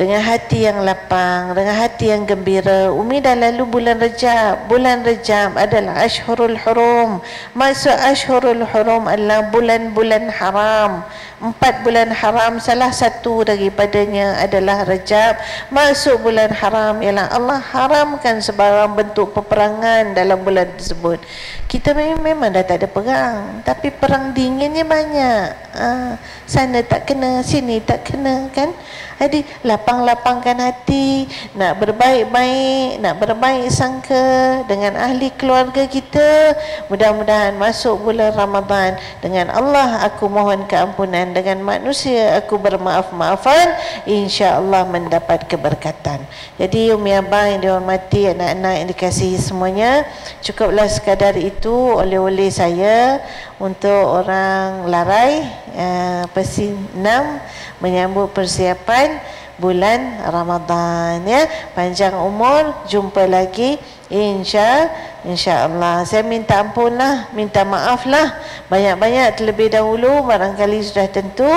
dengan hati yang lapang, dengan hati yang gembira. Umi dah lalu bulan Rajab. Bulan Rajab adalah Ashhurul Hurum. Maksud Ashhurul Hurum adalah bulan-bulan haram. 4 bulan haram, salah satu daripadanya adalah Rajab. Maksud bulan haram ialah Allah haramkan sebarang bentuk peperangan dalam bulan tersebut. Kita memang dah tak ada perang, tapi perang dinginnya banyak. Sana tak kena, sini tak kena kan. Jadi lapang-lapangkan hati, nak berbaik-baik, nak berbaik sangka dengan ahli keluarga kita. Mudah-mudahan masuk bulan Ramadan dengan Allah aku mohon keampunan, dengan manusia aku bermaaf-maafan, insya-Allah mendapat keberkatan. Jadi Umi Abang yang dihormati, anak-anak yang dikasihi semuanya, cukuplah sekadar itu oleh-oleh saya untuk orang Larai Persi 6 menyambut persiapan bulan Ramadan ya. Panjang umur, jumpa lagi insya-Allah. Saya minta ampun lah, minta maaf lah banyak-banyak terlebih dahulu, barangkali sudah tentu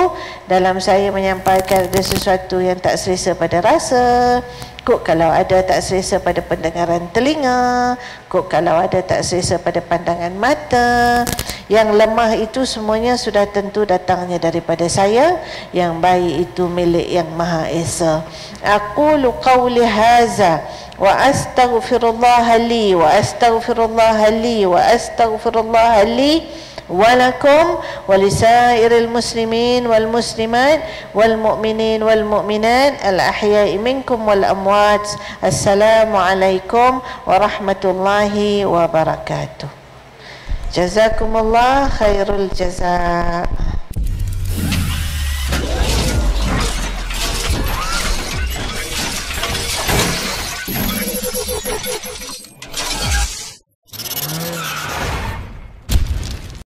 dalam saya menyampaikan ada sesuatu yang tak selesa pada rasa. Kok kalau ada tak selesa pada pendengaran telinga, kok kalau ada tak selesa pada pandangan mata. Yang lemah itu semuanya sudah tentu datangnya daripada saya, yang baik itu milik Yang Maha Esa. Aqulu qawli haza wa astaghfirullah li wa astaghfirullah li wa astaghfirullah li walakum walisairil muslimin wal muslimat wal mu'minin wal mu'minat al ahya'i minkum wal amwat. Assalamualaikum warahmatullahi wabarakatuh. Jazakumullah khairul jazaa.